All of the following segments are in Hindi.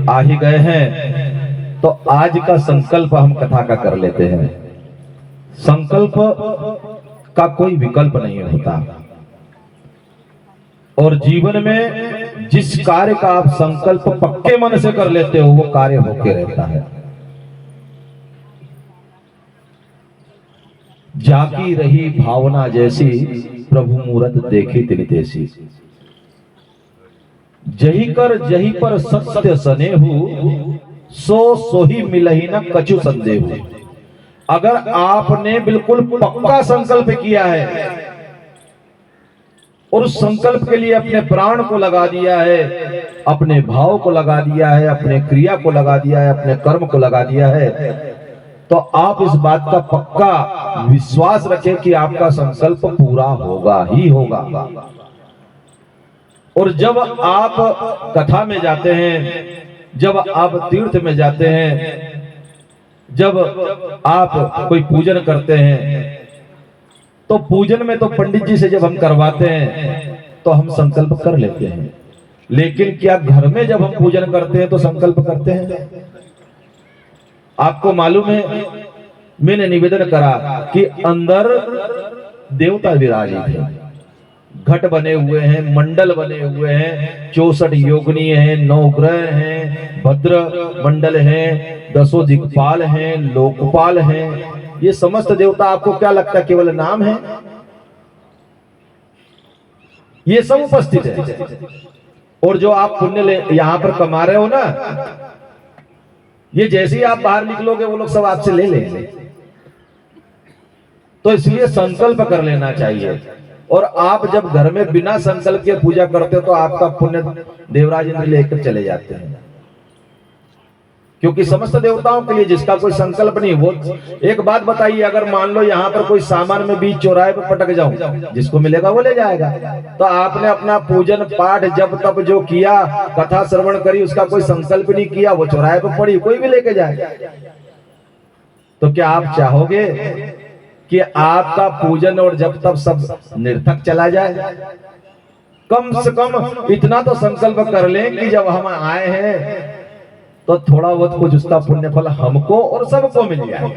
आ ही गए हैं तो आज का संकल्प हम कथा का कर लेते हैं। संकल्प का कोई विकल्प नहीं होता और जीवन में जिस कार्य का आप संकल्प पक्के मन से कर लेते हो वो कार्य होके रहता है। जाकी रही भावना जैसी प्रभु मूरत देखी तिन तैसी। जही कर जही पर सत्य सनेहु सो सोही मिलही न कछु संदेहु। अगर आपने बिल्कुल पक्का संकल्प किया है और उस संकल्प के लिए अपने प्राण को लगा दिया है, अपने भाव को लगा दिया है, अपने क्रिया को लगा दिया है, अपने कर्म को लगा दिया है, तो आप इस बात का पक्का विश्वास रखें कि आपका संकल्प पूरा होगा ही होगा। और जब आप कथा में जाते हैं, जब आप तीर्थ में जाते हैं, जब आप कोई पूजन करते हैं, तो पूजन में तो पंडित जी से जब हम करवाते हैं तो हम संकल्प कर लेते हैं, लेकिन क्या घर में जब हम पूजन करते हैं तो संकल्प करते हैं? आपको मालूम है, मैंने निवेदन करा कि अंदर देवता विराजित है, घट बने हुए हैं, मंडल बने हुए हैं, 64 योगिनी हैं, 9 ग्रह हैं, भद्र मंडल हैं, 10 दिक्पाल हैं, लोकपाल हैं। ये समस्त देवता आपको क्या लगता है केवल नाम है? ये सब उपस्थित है। और जो आप पुण्य यहां पर कमा रहे हो ना, ये जैसे ही आप बाहर निकलोगे वो लोग सब आपसे ले लेंगे। तो इसलिए संकल्प कर लेना चाहिए। और आप जब घर में बिना संकल्प के पूजा करते हो तो आपका पुण्य देवराज इंद्र लेकर चले जाते हैं, क्योंकि समस्त देवताओं के लिए जिसका कोई संकल्प नहीं। वो एक बात बताइए, अगर मान लो यहाँ पर कोई सामान में बीच चौराहे पर पटक जाऊं, जिसको मिलेगा वो ले जाएगा। तो आपने अपना पूजन पाठ जब तब जो किया, कथा श्रवण करी, उसका कोई संकल्प नहीं किया, वो चौराहे पर पड़ी, कोई भी लेके जाएगा। तो क्या आप चाहोगे कि आपका पूजन और जब तब सब निरर्थक चला जाए? कम से कम इतना तो संकल्प कर लें कि जब हम आए हैं तो थोड़ा बहुत कुछ उसका पुण्य फल हमको और सबको मिल जाए।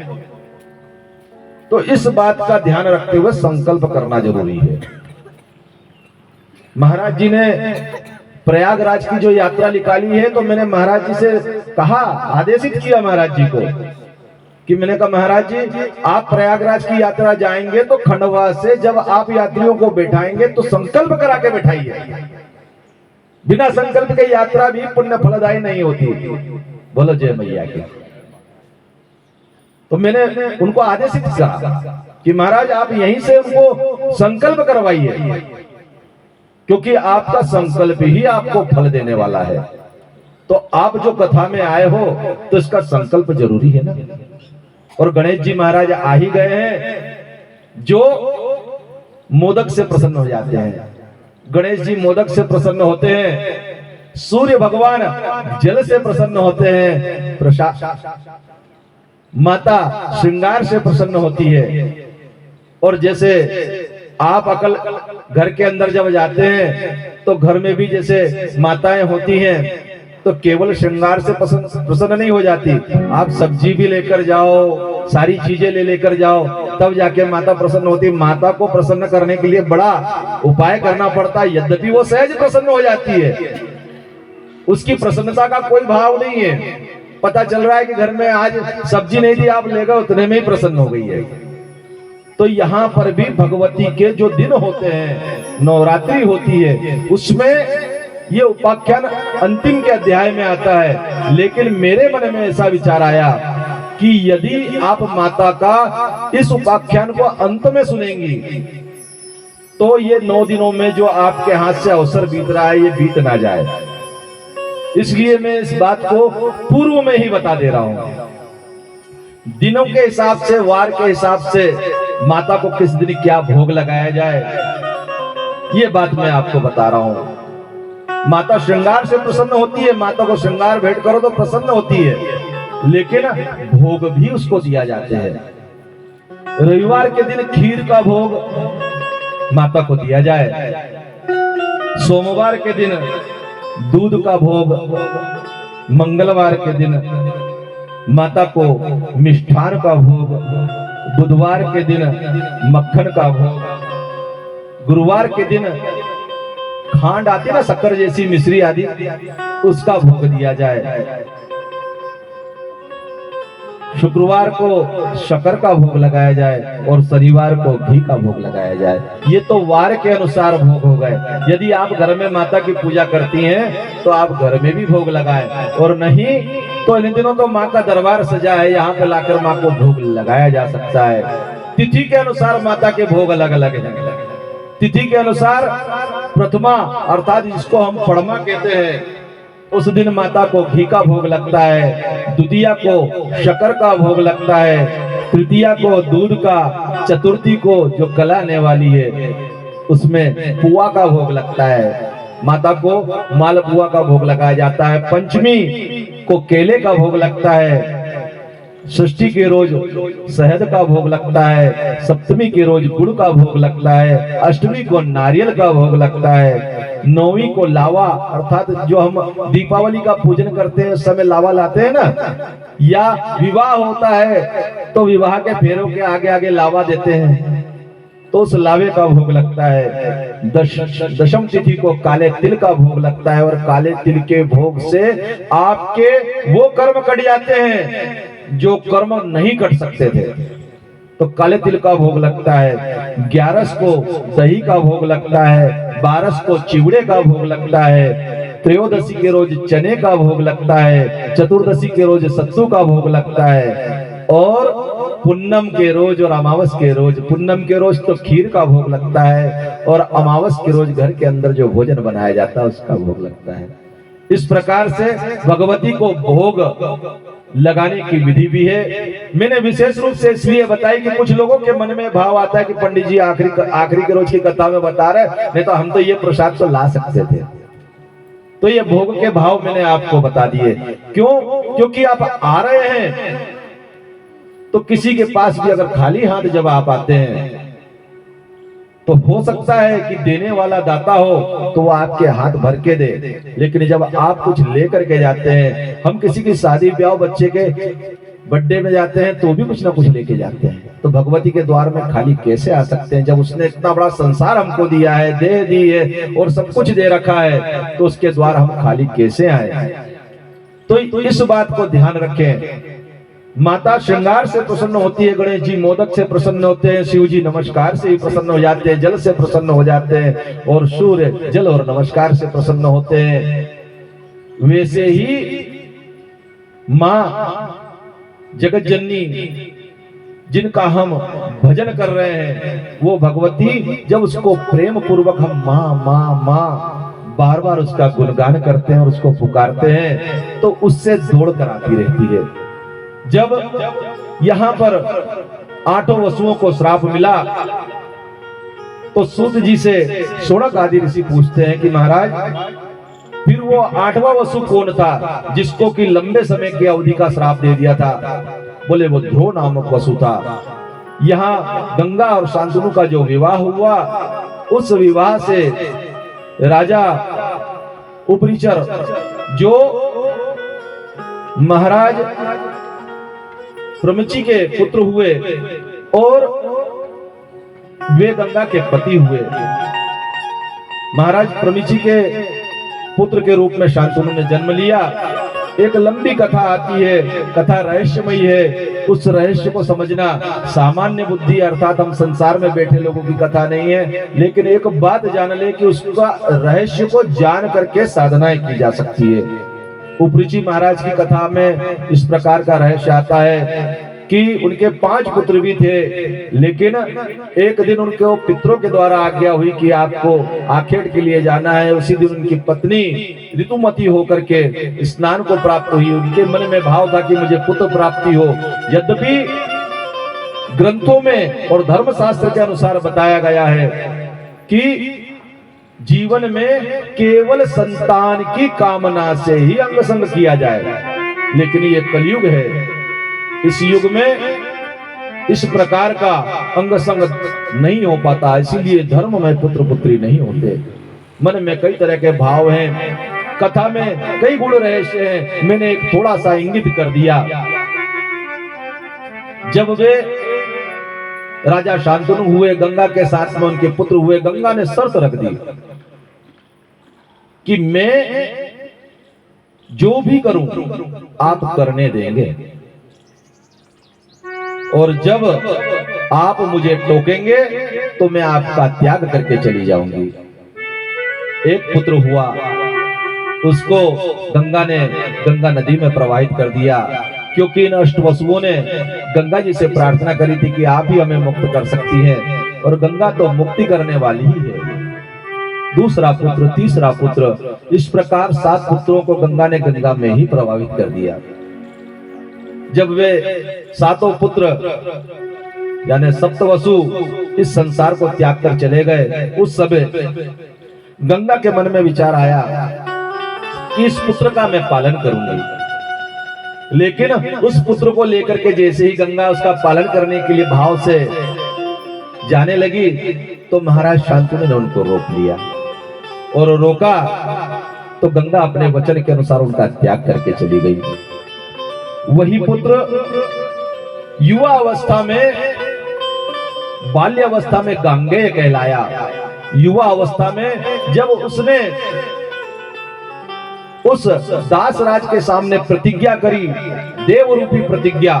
तो इस बात का ध्यान रखते हुए संकल्प करना जरूरी है। महाराज जी ने प्रयागराज की जो यात्रा निकाली है, तो मैंने महाराज जी से कहा, आदेशित किया महाराज जी को कि मैंने कहा महाराज जी आप प्रयागराज की यात्रा जाएंगे तो खंडवा से जब आप यात्रियों को बैठाएंगे तो संकल्प करा के बैठाइए। बिना संकल्प के यात्रा भी पुण्य फलदायी नहीं होती। बोलो जय मैया की। तो मैंने उनको आदेशित किया कि महाराज आप यहीं से उनको संकल्प करवाइए, क्योंकि आपका संकल्प ही आपको फल देने वाला है। तो आप जो कथा में आए हो तो इसका संकल्प जरूरी है ना। और गणेश जी महाराज आ ही गए हैं, जो मोदक से प्रसन्न हो जाते हैं। गणेश जी मोदक से प्रसन्न होते हैं, सूर्य भगवान जल से प्रसन्न होते हैं, माता श्रृंगार से प्रसन्न होती है। और जैसे आप अकल घर के अंदर जब जाते हैं तो घर में भी जैसे माताएं होती हैं तो केवल श्रृंगार से प्रसन्न नहीं हो जाती। आप सब्जी भी लेकर जाओ, सारी चीजें लेकर जाओ, तब जाके माता प्रसन्न होती। माता को प्रसन्न करने के लिए बड़ा उपाय करना पड़ता है, यद्यपि वो सहज प्रसन्न हो जाती है। उसकी प्रसन्नता का कोई भाव नहीं है। पता चल रहा है कि घर में आज सब्जी नहीं थी, आप ले गए, उतने में ही प्रसन्न हो गई है। तो यहाँ पर भी भगवती के जो दिन होते हैं, नवरात्रि होती है, उसमें ये उपाख्यान अंतिम के अध्याय में आता है। लेकिन मेरे मन में ऐसा विचार आया कि यदि आप माता का इस उपाख्यान को अंत में सुनेंगी तो ये 9 दिनों में जो आपके हाथ से अवसर बीत रहा है ये बीत ना जाए। इसलिए मैं इस बात को पूर्व में ही बता दे रहा हूं। दिनों के हिसाब से, वार के हिसाब से माता को किस दिन क्या भोग लगाया जाए, ये बात मैं आपको बता रहा हूं। माता श्रृंगार से प्रसन्न होती है, माता को श्रृंगार भेंट करो तो प्रसन्न होती है, लेकिन भोग भी उसको दिया जाते हैं। रविवार के दिन खीर का भोग माता को दिया जाए, सोमवार के दिन दूध का भोग मंगलवार के दिन माता को मिष्ठान का भोग, बुधवार के दिन मक्खन का भोग, गुरुवार के दिन खांड आती ना शक्कर जैसी मिश्री आदि, उसका भोग दिया जाए। शुक्रवार को शक्कर का भोग लगाया जाए और शनिवार को घी का भोग लगाया जाए। ये तो वार के अनुसार भोग हो गए। यदि आप घर में माता की पूजा करती हैं तो आप घर में भी भोग लगाएं, और नहीं तो इन दिनों तो माँ का दरबार सजा है, यहाँ पे लाकर माँ को भोग लगाया जा सकता है। तिथि के अनुसार माता के भोग अलग अलग हैं। तिथि के अनुसार प्रथमा अर्थात जिसको हम पड़मा कहते हैं, उस दिन माता को घी का भोग लगता है, द्वितीया को शक्कर का भोग लगता है, तृतीया को दूध का, चतुर्थी को जो कलाने वाली है उसमें पुआ का भोग लगता है, माता को मालपुआ का भोग लगाया जाता है, पंचमी को केले का भोग लगता है, षष्ठी के रोज शहद का भोग लगता है, सप्तमी के रोज गुड़ का भोग लगता है, अष्टमी को नारियल का भोग लगता है, नौवीं को लावा अर्थात जो हम दीपावली का पूजन करते हैं उस समय लावा लाते हैं ना, या विवाह होता है तो विवाह के फेरों के आगे आगे लावा देते हैं तो उस लावे का भोग लगता है। दशम तिथि को काले तिल का भोग लगता है, और काले तिल के भोग से आपके वो कर्म कट जाते हैं जो कर्म नहीं कट सकते थे, तो काले तिल का भोग लगता है। 11 को दही का भोग लगता है, 12 को चिवड़े का भोग लगता है, त्रयोदशी के रोज चने का भोग लगता है, चतुर्दशी के रोज सत्तू का भोग लगता है, और पूनम के रोज और अमावस के रोज, पूनम के रोज तो खीर का भोग लगता है, और अमावस के रोज घर के अंदर जो भोजन बनाया जाता है उसका भोग लगता है। इस प्रकार से भगवती को भोग लगाने की विधि भी है। मैंने विशेष रूप से इसलिए बताई कि कुछ लोगों के मन में भाव आता है कि पंडित जी आखिरी के रोज की कथा में बता रहे, नहीं तो हम तो ये प्रसाद तो ला सकते थे। तो ये भोग के भाव मैंने आपको बता दिए। क्यों? क्योंकि आप आ रहे हैं तो किसी के पास भी अगर खाली हाथ जब आप आते हैं तो हो सकता है कि देने वाला दाता हो तो वो आपके हाथ भर के दे, लेकिन जब आप कुछ लेकर के जाते हैं, हम किसी की शादी ब्याह बच्चे के बर्थडे में जाते हैं तो भी कुछ ना कुछ लेके जाते हैं, तो भगवती के द्वार में खाली कैसे आ सकते हैं? जब उसने इतना बड़ा संसार हमको दिया है, दे दी है और सब कुछ दे रखा है, तो उसके द्वार हम खाली कैसे आए? तो इस बात को ध्यान रखें। माता श्रृंगार से प्रसन्न होती है, गणेश जी मोदक से प्रसन्न होते हैं, शिव जी नमस्कार से ही प्रसन्न हो जाते हैं, जल से प्रसन्न हो जाते हैं, और सूर्य जल और नमस्कार से प्रसन्न होते हैं। वैसे ही माँ जगत जननी जिनका हम भजन कर रहे हैं, वो भगवती जब उसको प्रेम पूर्वक हम माँ माँ माँ बार बार उसका गुणगान करते हैं और उसको पुकारते हैं, तो उससे दौड़ कर आती रहती है। जब यहाँ पर 8 वसुओं को श्राप मिला तो सूत जी से शौनक आदि ऋषि पूछते हैं कि महाराज फिर वो 8वां वसु कौन था जिसको कि लंबे समय की अवधि का श्राप दे दिया था? बोले वो ध्रुव नामक वसु था। यहाँ गंगा और शांतनु का जो विवाह हुआ, उस विवाह से राजा उपरिचर जो महाराज प्रमची के पुत्र हुए और वे गंगा के पति हुए। महाराज प्रमिची के पुत्र के रूप में शांतनु ने जन्म लिया। एक लंबी कथा आती है, कथा रहस्यमयी है। उस रहस्य को समझना सामान्य बुद्धि अर्थात हम संसार में बैठे लोगों की कथा नहीं है, लेकिन एक बात जान ले कि उसका रहस्य को जान करके साधनाएं की जा सकती है। उपरिची महाराज की कथा में इस प्रकार का रहस्य आता है कि उनके 5 पुत्र भी थे, लेकिन एक दिन उनके पितरों के द्वारा आज्ञा हुई कि आपको आखेट के लिए जाना है। उसी दिन उनकी पत्नी ऋतुमती होकर के स्नान को प्राप्त हुई। उनके मन में भाव था कि मुझे पुत्र प्राप्ति हो। यद्यपि ग्रंथों में और धर्मशास्त्र के अनुसार बताया गया है कि जीवन में केवल संतान की कामना से ही अंग संग किया जाए, लेकिन ये कलयुग है। इस युग में इस प्रकार का अंग संग नहीं हो पाता, इसीलिए धर्म में पुत्र पुत्री नहीं होते। मन में कई तरह के भाव हैं कथा में कई गुण रहस्य हैं, मैंने एक थोड़ा सा इंगित कर दिया। जब वे राजा शांतनु हुए, गंगा के साथ में उनके पुत्र हुए, गंगा ने शर्त रख दी कि मैं जो भी करूं आप करने देंगे, और जब आप मुझे टोकेंगे तो मैं आपका त्याग करके चली जाऊंगी। एक पुत्र हुआ, उसको गंगा नदी में प्रवाहित कर दिया, क्योंकि इन अष्टवसुओं ने गंगा जी से प्रार्थना करी थी कि आप ही हमें मुक्त कर सकती हैं, और गंगा तो मुक्ति करने वाली ही है। दूसरा पुत्र, तीसरा पुत्र, इस प्रकार 7 पुत्रों को गंगा ने गंगा में ही प्रभावित कर दिया। जब वे 7 पुत्र यानी सप्तवसु इस संसार को त्याग कर चले गए, उस समय गंगा के मन में विचार आया कि इस पुत्र का मैं पालन करूंगी। लेकिन उस पुत्र को लेकर के जैसे ही गंगा उसका पालन करने के लिए भाव से जाने लगी, तो महाराज शांतनु ने उनको रोक लिया, और रोका तो गंगा अपने वचन के अनुसार उनका त्याग करके चली गई। वही पुत्र युवा अवस्था में, बाल्य अवस्था में गांगेय कहलाया। युवा अवस्था में जब उसने उस दासराज के सामने प्रतिज्ञा करी, देवरूपी प्रतिज्ञा,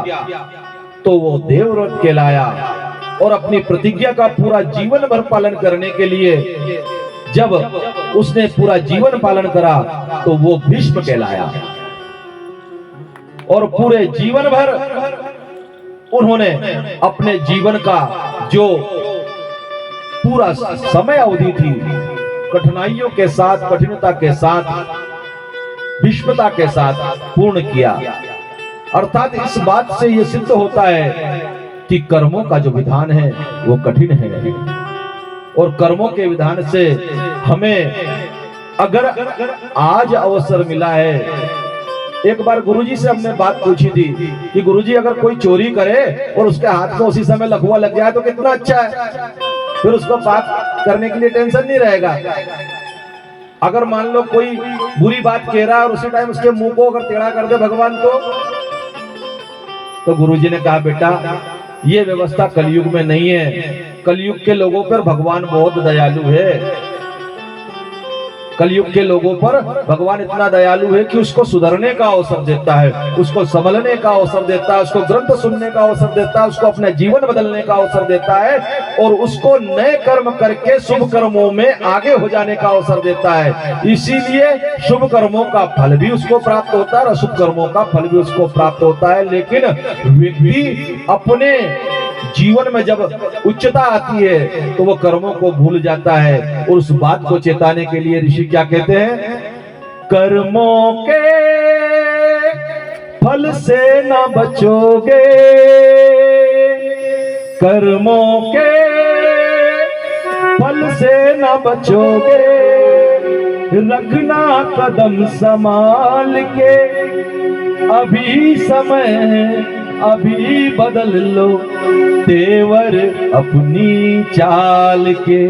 तो वो देवव्रत कहलाया। और अपनी प्रतिज्ञा का पूरा जीवन भर पालन करने के लिए जब उसने पूरा जीवन पालन करा, तो वो भीष्म कहलाया। और पूरे जीवन भर उन्होंने अपने जीवन का जो पूरा समय अवधि थी, कठिनाइयों के साथ, कठिनता के साथ, भीष्मता के साथ पूर्ण किया। अर्थात इस बात से यह सिद्ध होता है कि कर्मों का जो विधान है वो कठिन है, और कर्मों के विधान से हमें अगर आज अवसर मिला है, एक बार गुरुजी से हमने बात पूछी थी कि गुरुजी अगर कोई चोरी करे और उसके हाथ में उसी समय लकवा लग जाए तो कितना अच्छा है, फिर उसको पाप करने के लिए टेंशन नहीं रहेगा। अगर मान लो कोई बुरी बात कह रहा है और उसी टाइम उसके मुंह को अगर टेढ़ा कर दे भगवान तो गुरुजी ने कहा बेटा ये व्यवस्था कलयुग में नहीं है। कलयुग के लोगों पर भगवान बहुत दयालु है। कलयुग के लोगों पर भगवान इतना दयालु है कि उसको सुधरने का अवसर देता है, उसको संभलने का अवसर देता है, उसको ग्रंथ सुनने का अवसर देता है, उसको अपना जीवन बदलने का अवसर देता है, और उसको नए कर्म करके शुभ कर्मों में आगे हो जाने का अवसर देता है। इसीलिए शुभ कर्मों का फल भी उसको प्राप्त होता है और अशुभ कर्मों का फल भी उसको प्राप्त होता है। लेकिन व्यक्ति अपने जीवन में जब उच्चता आती है तो वो कर्मों को भूल जाता है, और उस बात को चेताने के लिए ऋषि क्या कहते हैं, कर्मों के फल से न बचोगे, कर्मों के फल से न बचोगे, रखना कदम संभाल के, अभी समय है अभी बदल लो तेवर अपनी चाल के।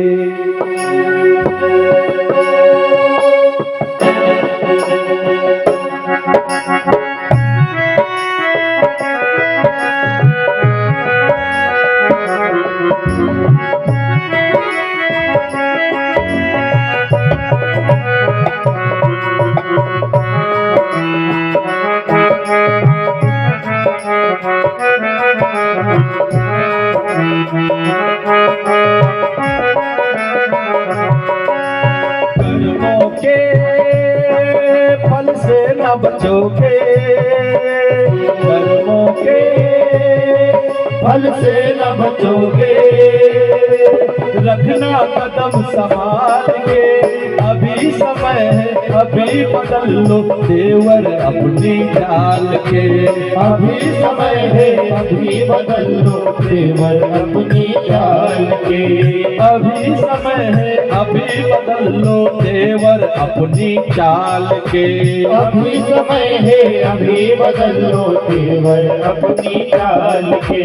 कर्मों के फल से न बचोगे, कर्मों के फल से न बचोगे, रखना कदम संभाल के, अभी समय है अभी बदल लो तेवर अपनी चाल के, अभी समय है अभी बदल लो तेवर अपनी चाल के, अभी समय है अभी बदल लो तेवर अपनी चाल के, अभी समय है अभी बदल लो तेवर अपनी चाल के।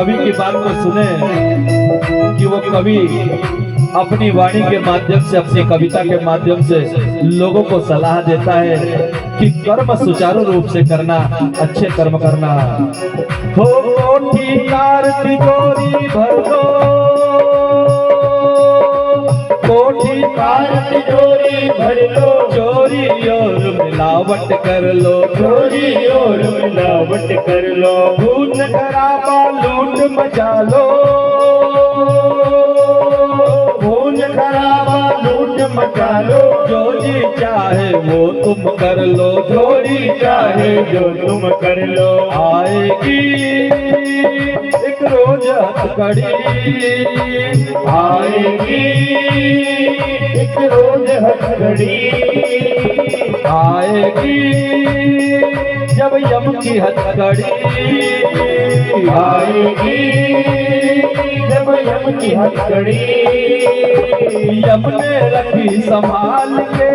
कवि की बात को सुने कि वो कवि अपनी वाणी के माध्यम से, अपनी कविता के माध्यम से लोगों को सलाह देता है कि कर्म सुचारू रूप से करना, अच्छे कर्म करना। हो कोठी कार तिजोरी भर लो, कोठी कार तिजोरी भर लो, चोरी और मिलावट कर लो, चोरी और मिलावट कर लो, खून खराबा लूट मचा लो, खून खराबा लूट मचा लो, जो जी चाहे वो तुम कर लो, जो जी चाहे जो तुम कर लो। आएगी एक रोज हथकड़ी, आएगी एक रोज हथकड़ी, आएगी जब यम की हथकड़ी, आएगी जब यम की हथकड़ी। यम ने रखी संभाल के,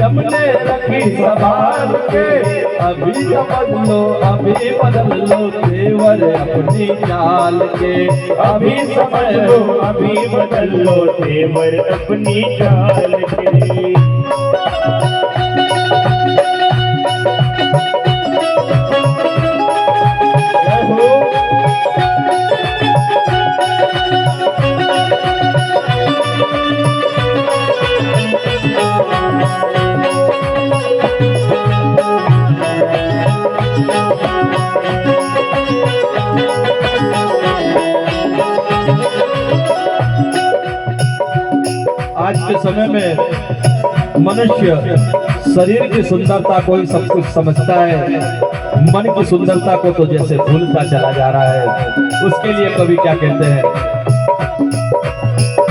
यम ने रखी संभाल के, अभी समझ लो, अभी बदल लो तेवर अपनी चाल के, अभी समझ लो, अभी बदल लो तेवर अपनी चाल के। आज के समय में मनुष्य शरीर की सुंदरता को ही सब कुछ समझता है, मन की सुंदरता को तो जैसे भूलता चला जा रहा है। उसके लिए कवि क्या कहते हैं,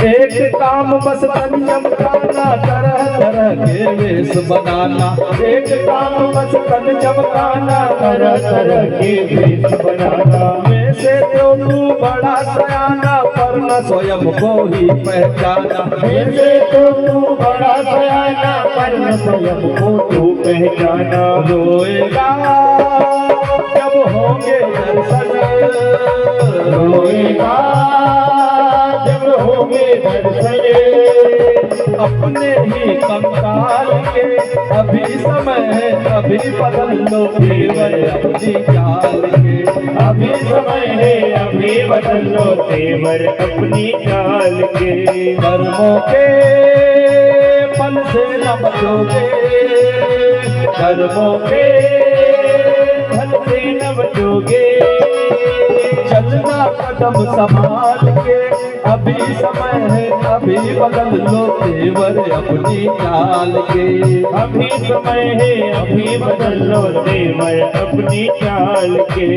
एक काम बस तन चमकाना, तरह तरह के वेश बनाना, एक काम बस तन चमकाना, तरह तरह के वेश बनाना। वैसे तो तू बड़ा सयाना, पर न स्वयं को ही पहचाना, वैसे तो तू बड़ा सयाना, पर न स्वयं को तू पहचाना। रोएगा जब होंगे दर्शन, रोएगा जब होंगे दर्शन, अपने ही कंकाल के, अभी समय है, अभी बदल लो तेवर अपनी चाल के, अभी समय है, अभी बदल लो तेवर अपनी चाल के। कर्मों के फल से न बचोगे, कर्मों के फल से न बचोगे, चलना कदम संभाल के, अभी समय है, अभी बदल लो तेवर अपनी चाल के, अभी समय है, अभी बदल लो तेवर अपनी चाल के।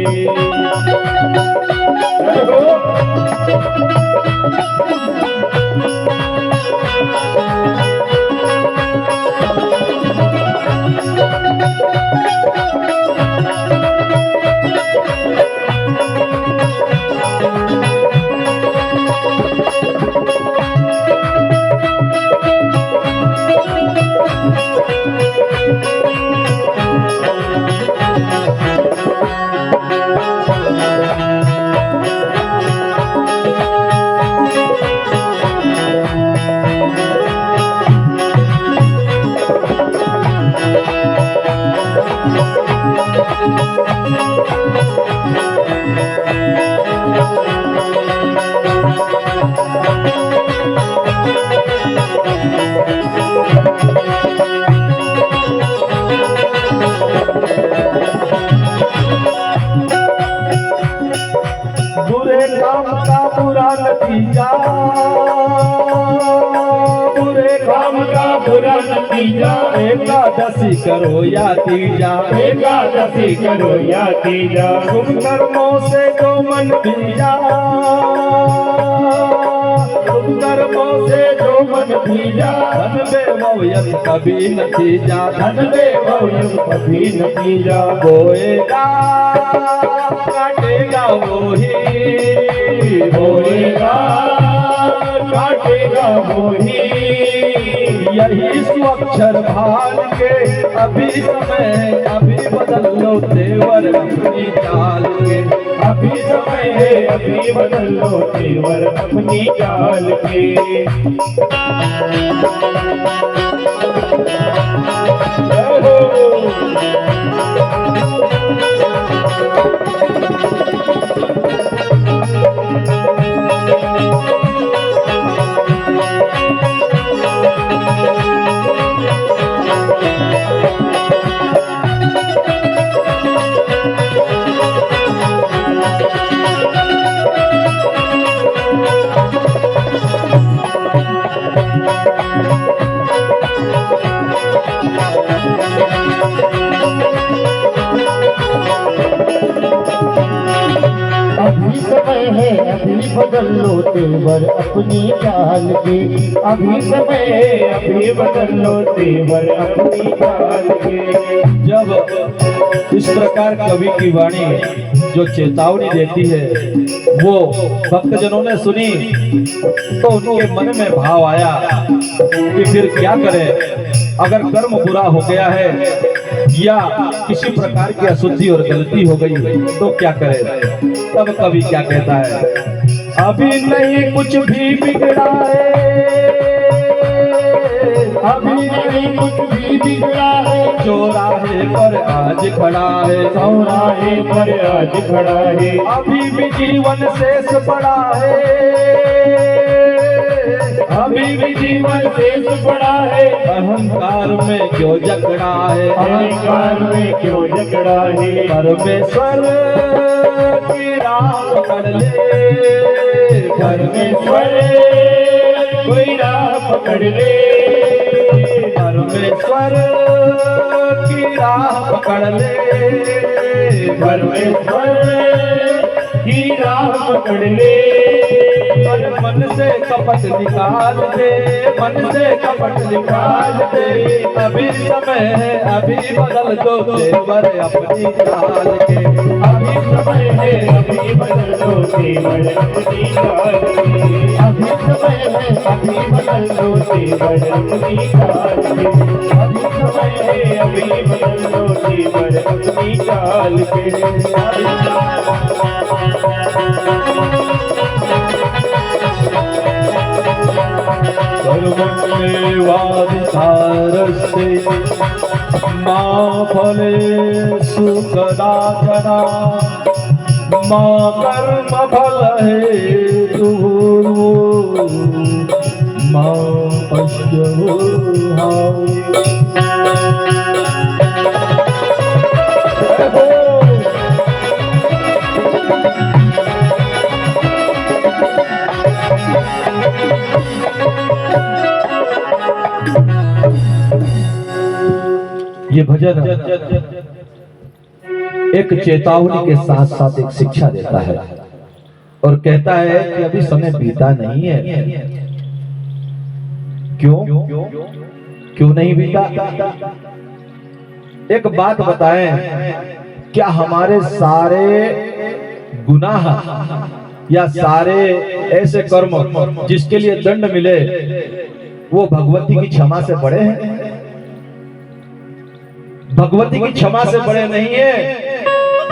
बुरे काम का बुरा नतीजा, बुरे काम का बुरा नतीजा, एकादशी करो या तीजा, एकादशी करो या तीजा, शुभ कर्मों से जो मन भीजा, शुभ कर्मों से जो मन भीजा, धन बेवयत कभी नतीजा, धन बेवयत कभी नतीजा, बोएगा काटेगा वही, बोएगा काटेगा वही, यही स्वक्षर भाल के, अभी समय है, अभी बदल लो तेवर अपनी चाल के, अभी समय है अभी बदल लो तेवर अपनी चाल के। अभी समय है अभी बदल लो तेवर अपनी चाल के। अभी समय है अभी बदल लो तेवर अपनी चाल के। जब इस प्रकार कवि की वाणी जो चेतावनी देती है वो भक्तजनों ने सुनी तो उनके मन में भाव आया कि फिर क्या करें। अगर कर्म बुरा हो गया है या किसी प्रकार की अशुद्धि और गलती हो गई तो क्या करें। तब कवि क्या कहता है, अभी नहीं कुछ भी बिगड़ा है, अभी नहीं कुछ भी बिगड़ा है, चौराहे पर आज खड़ा है, चौराहे पर आज खड़ा है। अभी भी जीवन शेष पड़ा है, अभी भी जीवन शेष पड़ा है। अहंकार में क्यों जकड़ा है, अहंकार में क्यों जकड़ा है। परमेश्वर की राह पकड़ ले, परमेश्वर कोई राह पकड़ ले। परमेश्वर की राह पकड़ ले, परमेश्वर की राह पकड़ ले। मन से कपट निकाल दे, मन से कपट निकाल दे। अभी समय है अभी बदल दो तेवर अपनी चाल के। अभी समय है अभी बदल दो तेवर अपनी चाल के। अभी समय है अभी बदल दो तेवर अपनी चाल के। अभी समय है अभी बदल दो तेवर अपनी चाल के। सर्वमेवाधिकारस्ते मां फले सुखदाचना, मां कर्म फल हेतुर्भुर्भुः मां पश्येत्। ये भजन एक चेतावनी के साथ साथ एक शिक्षा देता है और कहता है कि अभी समय बीता नहीं है। क्यों क्यों नहीं बीता? एक बात बताएं, क्या हमारे सारे गुनाह या सारे ऐसे कर्म जिसके लिए दंड मिले वो भगवती की क्षमा से बड़े हैं? भगवती की क्षमा से बड़े नहीं है।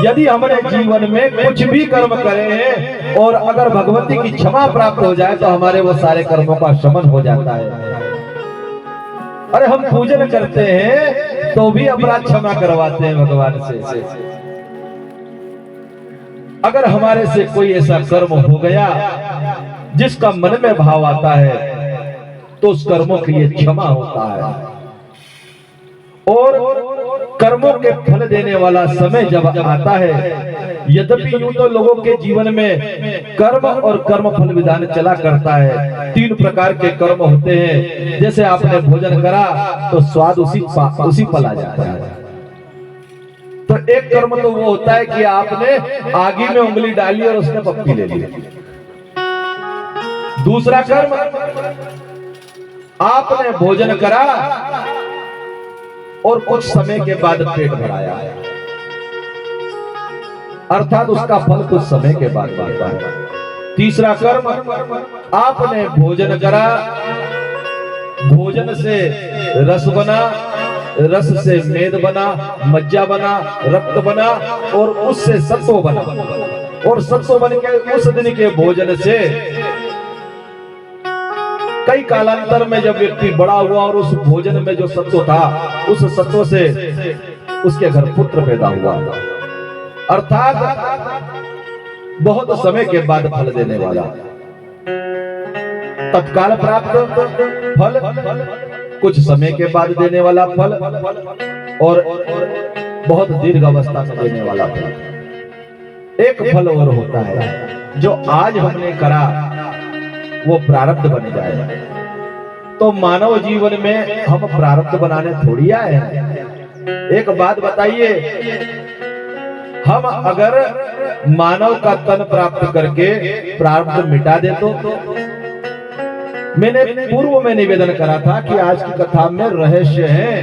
यदि हमने जीवन में कुछ भी कर्म करे हैं और अगर भगवती की क्षमा प्राप्त हो जाए तो हमारे वो सारे कर्मों का शमन हो जाता है। अरे हम पूजन करते हैं तो भी अपराध क्षमा करवाते हैं भगवान से। अगर हमारे से कोई ऐसा कर्म हो गया जिसका मन में भाव आता है तो उस कर्मों के लिए क्षमा होता है। और कर्मों के फल देने वाला समय जब आता है, यद्यपि यूं तो लोगों के जीवन में कर्म और कर्म फल विधान चला करता है। 3 प्रकार के कर्म होते हैं। जैसे आपने भोजन करा तो स्वाद उसी फल आ जाता है। तो एक कर्म तो वो होता है कि आपने आगी में उंगली डाली और उसने पप्पी ले ली। दूसरा कर्म, आपने भोजन करा और कुछ समय के बाद पेट भराया, अर्थात उसका फल कुछ समय के बाद मिलता है। तीसरा कर्म, आपने भोजन करा, भोजन से रस बना, रस से मेद बना, मज्जा बना, रक्त बना और उससे सत्व बना। और सत्व बन के उस दिन के भोजन से कई कालांतर में जब व्यक्ति बड़ा हुआ और उस भोजन में जो सत्व था, उस सत्व से उसके घर पुत्र पैदा हुआ, अर्थात बहुत समय के बाद फल देने वाला, तत्काल प्राप्त फल, कुछ समय के बाद देने वाला फल और बहुत दीर्घ अवस्था में देने वाला फल। एक फल और होता है जो आज हमने करा वो प्रारब्ध बन जाए। तो मानव जीवन में हम प्रारब्ध बनाने थोड़ी आए हैं। एक बात बताइए, हम अगर मानव का तन प्राप्त करके प्रारब्ध मिटा दे तो मैंने पूर्व में निवेदन करा था कि आज की कथा में रहस्य है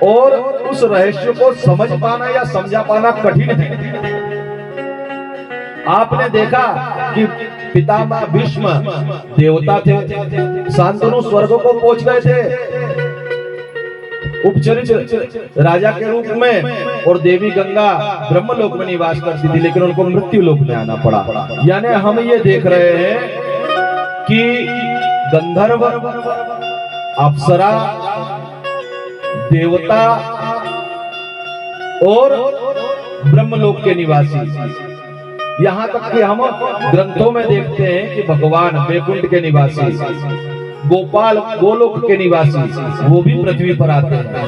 और उस रहस्य को समझ पाना या समझा पाना कठिन है। आपने देखा कि पितामह भीष्म देवता थे, शांतनु स्वर्ग को पहुंच गए थे उपचरित राजा के रूप में, और देवी गंगा ब्रह्मलोक में निवास करती थी, लेकिन उनको मृत्यु लोक में आना पड़ा। यानी हम ये देख रहे हैं कि गंधर्व, अप्सरा, देवता और ब्रह्मलोक के निवासी, यहाँ तक कि हम ग्रंथों में देखते हैं कि भगवान वैकुंठ के निवासी, गोपाल गोलोक के निवासी, वो भी पृथ्वी पर आते हैं।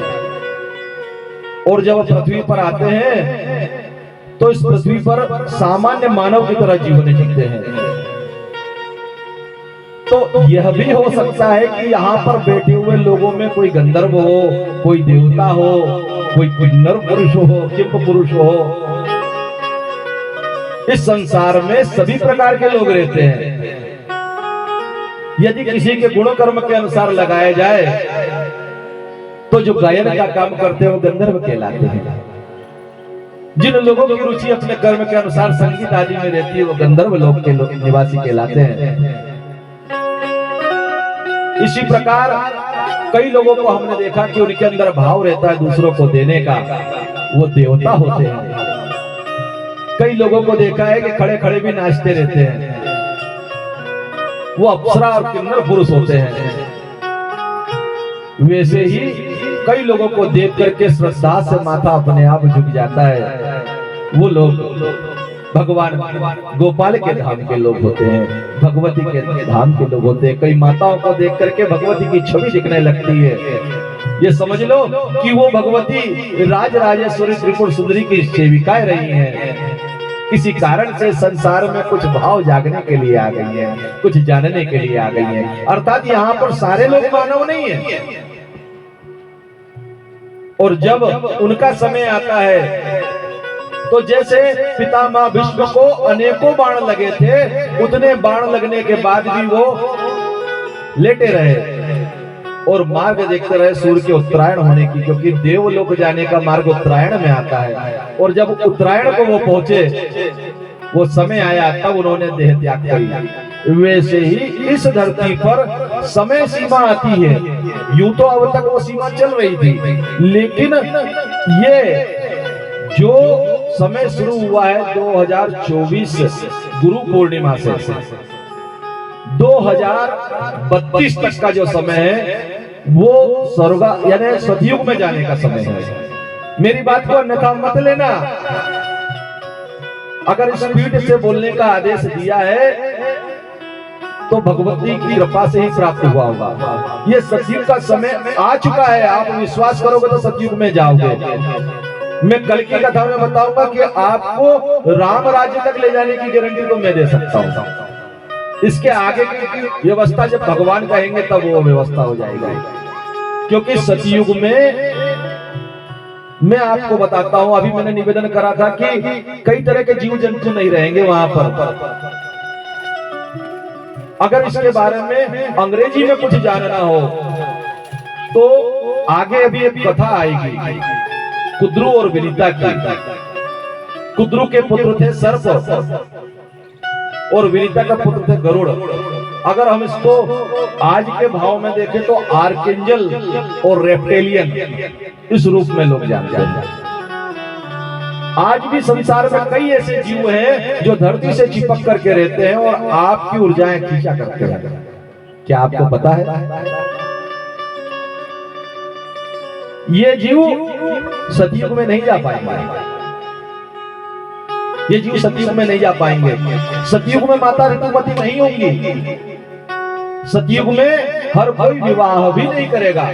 और जब पृथ्वी पर आते हैं तो इस पृथ्वी पर सामान्य मानव की तरह जीवन जीते हैं। तो यह भी हो सकता है कि यहाँ पर बैठे हुए लोगों में कोई गंधर्व हो, कोई देवता हो, कोई किन्नर पुरुष हो, किंप पुरुष हो। इस संसार में सभी प्रकार के लोग रहते हैं। यदि किसी के गुण कर्म के अनुसार लगाया जाए तो जो गायन का काम करते हैं वो गंधर्व कहलाते हैं। जिन लोगों की रुचि अपने कर्म के अनुसार संगीत आदि में रहती है वो गंधर्व लोक के निवासी कहलाते हैं। इसी प्रकार कई लोगों को हमने देखा कि उनके अंदर भाव रहता है दूसरों को देने का, वो देवता होते हैं। कई लोगों को देखा है कि खड़े खड़े भी नाचते रहते हैं, वो अप्सरा और किन्नर पुरुष होते हैं। वैसे ही कई लोगों को देख करके श्रद्धा से माथा अपने आप झुक जाता है, वो लोग भगवान गोपाल के धाम के लोग होते हैं, भगवती के धाम के लोग होते हैं। कई माताओं को देख करके भगवती की छवि दिखने लगती है। ये समझ लो कि वो भगवती राज राजेश्वरी त्रिपुर सुंदरी की सेविकाएं रही हैं। किसी कारण से संसार में कुछ भाव जागने के लिए आ गई है, कुछ जानने के लिए आ गई है। अर्थात यहाँ पर सारे लोग मानव नहीं है। और जब उनका समय आता है तो जैसे पितामह भीष्म को अनेकों बाण लगे थे, उतने बाण लगने के बाद भी वो लेटे रहे और मार्ग देखते रहे सूर्य के उत्तरायण होने की, क्योंकि देवलोक जाने का मार्ग उत्तरायण में आता है। और जब उत्तरायण को वो पहुंचे, वो समय आया, तब उन्होंने देह त्याग करी। वैसे ही इस धरती पर समय सीमा आती है। यूं तो अब तक वो सीमा चल रही थी, लेकिन ये जो समय शुरू हुआ है 2024 गुरु पूर्णिमा से 2032 तक का जो समय है वो स्वर्ग यानी सतयुग में जाने का समय है। मेरी बात को अन्यथा मत लेना। अगर स्पीड से बोलने का आदेश दिया है तो भगवती की कृपा से ही प्राप्त हुआ होगा। ये सतयुग का समय आ चुका है। आप विश्वास करोगे तो सतयुग में जाओगे। मैं कल की कथा में बताऊंगा कि आपको राम राज्य तक ले जाने की गारंटी तो मैं दे सकता हूं। इसके आगे की व्यवस्था जब भगवान कहेंगे तब वो व्यवस्था हो जाएगी। क्योंकि सतयुग में मैं आपको बताता हूं, अभी मैंने निवेदन करा था कि कई तरह के जीव जंतु नहीं रहेंगे वहां पर। अगर इसके बारे में अंग्रेजी में कुछ जानना हो तो आगे अभी एक कथा आएगी कुद्रू और विनीता की। कुद्रू के पुत्र थे सर्प और विनीता का पुत्र थे गरुड़। अगर हम इसको आज के भाव में देखें तो आर्कएंजल और रेप्टेलियन इस रूप में लोग जानते हैं। आज भी संसार में कई ऐसे जीव हैं जो धरती से चिपक करके रहते हैं और आपकी ऊर्जाएं खींचा करते हैं। क्या आपको पता है? ये जीव सतयुग में नहीं जा पाएंगे। ये जीव सतयुग में नहीं जा पाएंगे। सतयुग में माता ऋतुमती नहीं होंगी। सतयुग में हर कोई विवाह भी नहीं करेगा।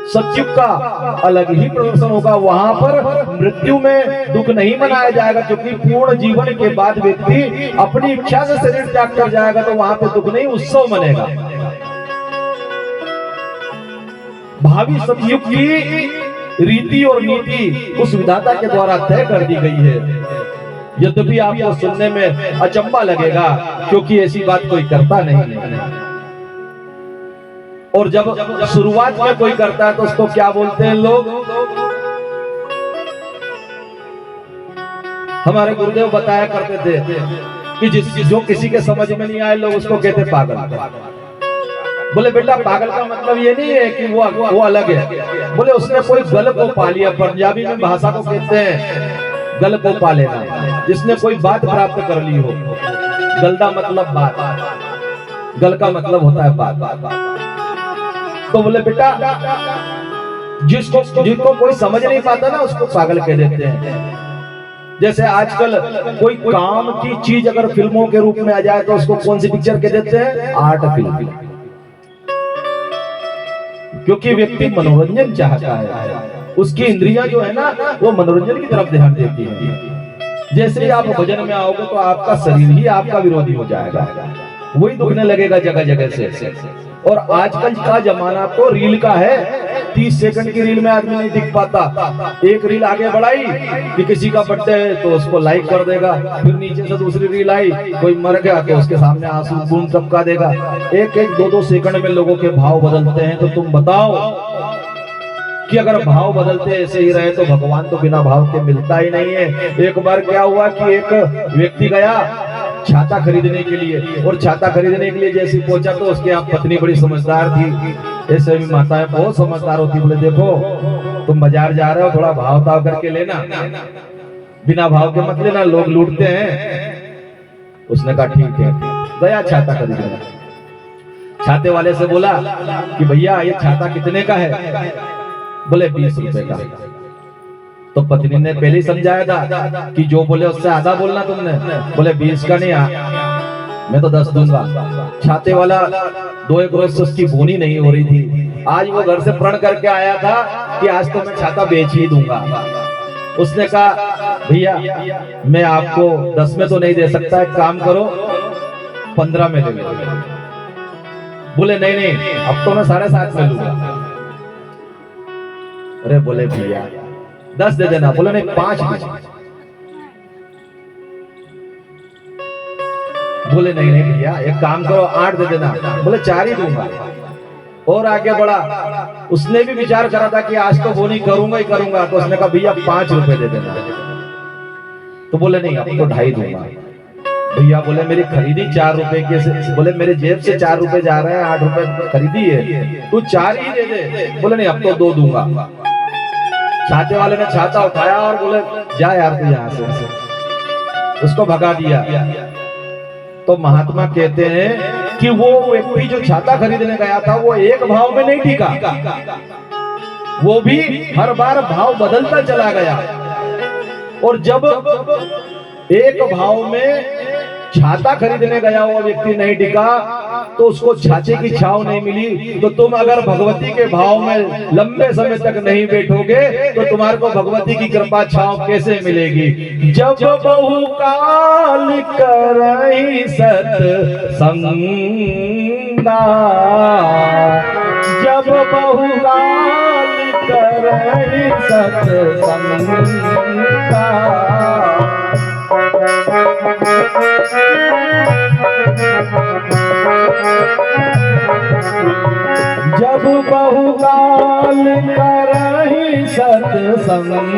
सतयुग का अलग ही प्रदर्शन होगा। वहां पर मृत्यु में दुख नहीं मनाया जाएगा, क्योंकि पूर्ण जीवन के बाद व्यक्ति अपनी इच्छा से शरीर त्याग कर जाएगा, तो वहां पे दुख नहीं, उत्सव मनेगा। भावी सतयुग की रीति और नीति उस विधाता के द्वारा तय कर दी गई है। यद्यपि आपको सुनने में अचंभा लगेगा, क्योंकि ऐसी बात कोई करता नहीं है। और जब शुरुआत में कोई करता है तो उसको क्या बोलते हैं लोग? हमारे गुरुदेव बताया करते थे कि जो किसी के समझ में नहीं आए लोग उसको कहते पागल। बोले बेटा पागल का मतलब ये नहीं है कि वो अलग है। बोले उसने कोई गल को पा लिया। पंजाबी में भाषा को कहते हैं गल को पा लेना, जिसने कोई बात प्राप्त कर ली हो। गलदा मतलब बात, गल का मतलब होता है बात। तो बोले बेटा जिसको कोई समझ नहीं पाता ना उसको पागल कह देते हैं। जैसे आजकल कोई काम की चीज अगर फिल्मों के रूप में आ जाए तो उसको कौन सी पिक्चर कह देते हैं? Art film. क्योंकि व्यक्ति मनोरंजन चाहता है, उसकी इंद्रियां जो है ना वो मनोरंजन की तरफ ध्यान देती है। जैसे ही आप भजन में आओगे तो आपका शरीर ही आपका विरोधी हो जाएगा, वही दुखने लगेगा जगह जगह से। और आजकल का जमाना तो रील का है। 30 सेकंड की रील में आदमी नहीं दिख पाता। एक रील आगे बढ़ाई कि किसी का बर्थडे है तो उसको लाइक कर देगा, फिर नीचे से दूसरी रील आई, कोई मर गया तो उसके सामने आंसू बूंद टपका देगा। एक 2 सेकंड में लोगों के भाव बदलते हैं। तो तुम बताओ कि अगर भाव बदलते ऐसे ही रहे तो भगवान तो बिना भाव के मिलता ही नहीं है। एक बार क्या हुआ कि एक व्यक्ति गया छाता खरीदने के लिए, और छाता खरीदने के लिए जैसे पहुंचा तो उसके यहाँ पत्नी बड़ी समझदार थी। ऐसे भी माताएं बहुत समझदार होती। बोले देखो तुम बाजार जा रहे हो, थोड़ा भाव ताव करके लेना, बिना भाव के मत लेना, लोग लूटते हैं। उसने कहा ठीक है। गया छाता खरीदने। छाते वाले से बोला कि भैया ये छाता कितने का है? बोले 20 रुपए का। तो पत्नी ने पहले ही समझाया था कि जो बोले उससे आधा बोलना तुमने। बोले 20 का नहीं, मैं तो 10 दूंगा। छाते वाला 2-1 रोज से उसकी बोनी नहीं हो रही थी। आज वो घर से प्रण करके आया था कि आज तो मैं छाता बेच ही दूंगा। उसने कहा भैया मैं आपको 10 में तो नहीं दे सकता, एक काम करो 15 में दे दो। बोले नहीं अब तो मैं 7.5 में लूंगा। अरे बोले भैया 10 दे देना। बोले नहीं 5 दे। बोले नहीं भैया एक काम करो 8 दे देना। बोले 4 ही दूंगा। और आगे बढ़ा। उसने भी विचार करा था कि आज तो वो नहीं करूंगा ही करूंगा। तो उसने कहा भैया 5 रुपए दे देना। तो बोले नहीं अब तो 2.5 दूंगा। भैया बोले मेरी खरीदी 4 रुपए की। बोले मेरे जेब से 4 रुपए जा रहे हैं, 8 रुपए खरीदी है, तू 4 ही दे दे। बोले नहीं अब तो 2 दूंगा। छाते वाले ने छाता उठाया और बोले जा यार तू यहाँ से, उसको भगा दिया। तो महात्मा कहते हैं कि वो व्यक्ति जो छाता खरीदने गया था वो एक भाव में नहीं टिका, वो भी हर बार भाव बदलता चला गया। और जब एक भाव में छाता खरीदने गया हुआ व्यक्ति नहीं टिका तो उसको छाते की छाव नहीं मिली। तो तुम अगर भगवती के भाव में लंबे समय तक नहीं बैठोगे तो तुम्हारे को भगवती की कृपा छाव कैसे मिलेगी? जब बहुकाल करहि सत्संगा, जब बहुकाल करहि सत्संगा, जब बहुकाल करहि सत्संगा,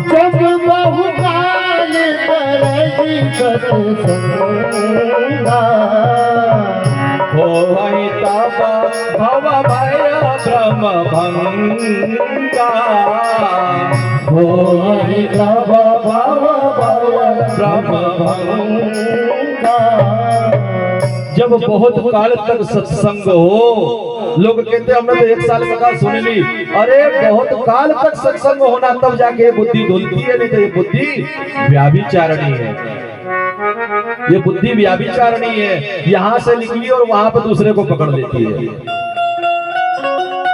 जब बहुकाल करहि सत्संगा, हो वही तब भव भय भ्रम भंगा, वही तब भव भ्रम भंगा। जब बहुत काल तक सत्संग हो, लोग कहते हैं हमने तो 1 साल का सुन ली, अरे बहुत काल तक सत्संग होना तब जाके ये बुद्धि धुलती है, नहीं तो ये बुद्धि व्याभिचारणी है, ये बुद्धि व्याभिचारणी है, यहाँ से निकली और वहां पर दूसरे को पकड़ लेती है।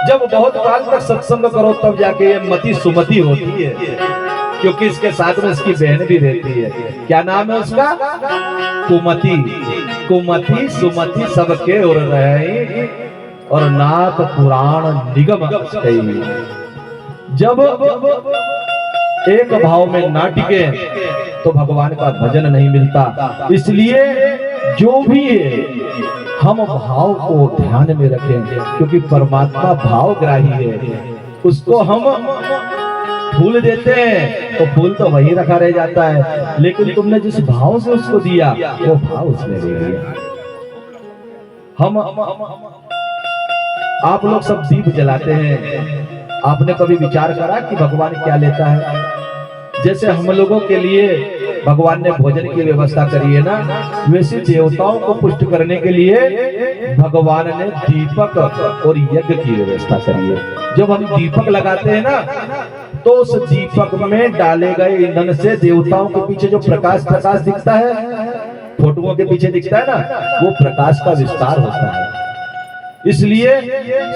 जब बहुत काल तक सत्संग करो तब जाके ये मति सुमति होती है, क्योंकि इसके साथ में इसकी बहन भी रहती है। क्या नाम है उसका? कुमति। कुमति सुमति सबके उर रहे और नाथ पुराण निगम कही। जब एक भाव में ना टिके तो भगवान का भजन नहीं मिलता। इसलिए जो भी है हम भाव को ध्यान में रखें, क्योंकि परमात्मा भावग्राही है। उसको हम फूल देते हैं तो फूल तो वही रखा रह जाता है, लेकिन तुमने जिस भाव से उसको दिया वो भाव उसने ले लिया। हम आप लोग सब दीप जलाते हैं, आपने कभी विचार करा कि भगवान क्या लेता है? जैसे हम लोगों के लिए भगवान ने भोजन की व्यवस्था करी है ना, वैसे देवताओं को पुष्ट करने के लिए भगवान ने दीपक और यज्ञ की व्यवस्था करी है। जब हम दीपक लगाते हैं ना, तो उस दीपक में डाले गए ईंधन से देवताओं के पीछे जो प्रकाश दिखता है, फोटोओं के पीछे दिखता है ना, वो प्रकाश का विस्तार होता है। इसलिए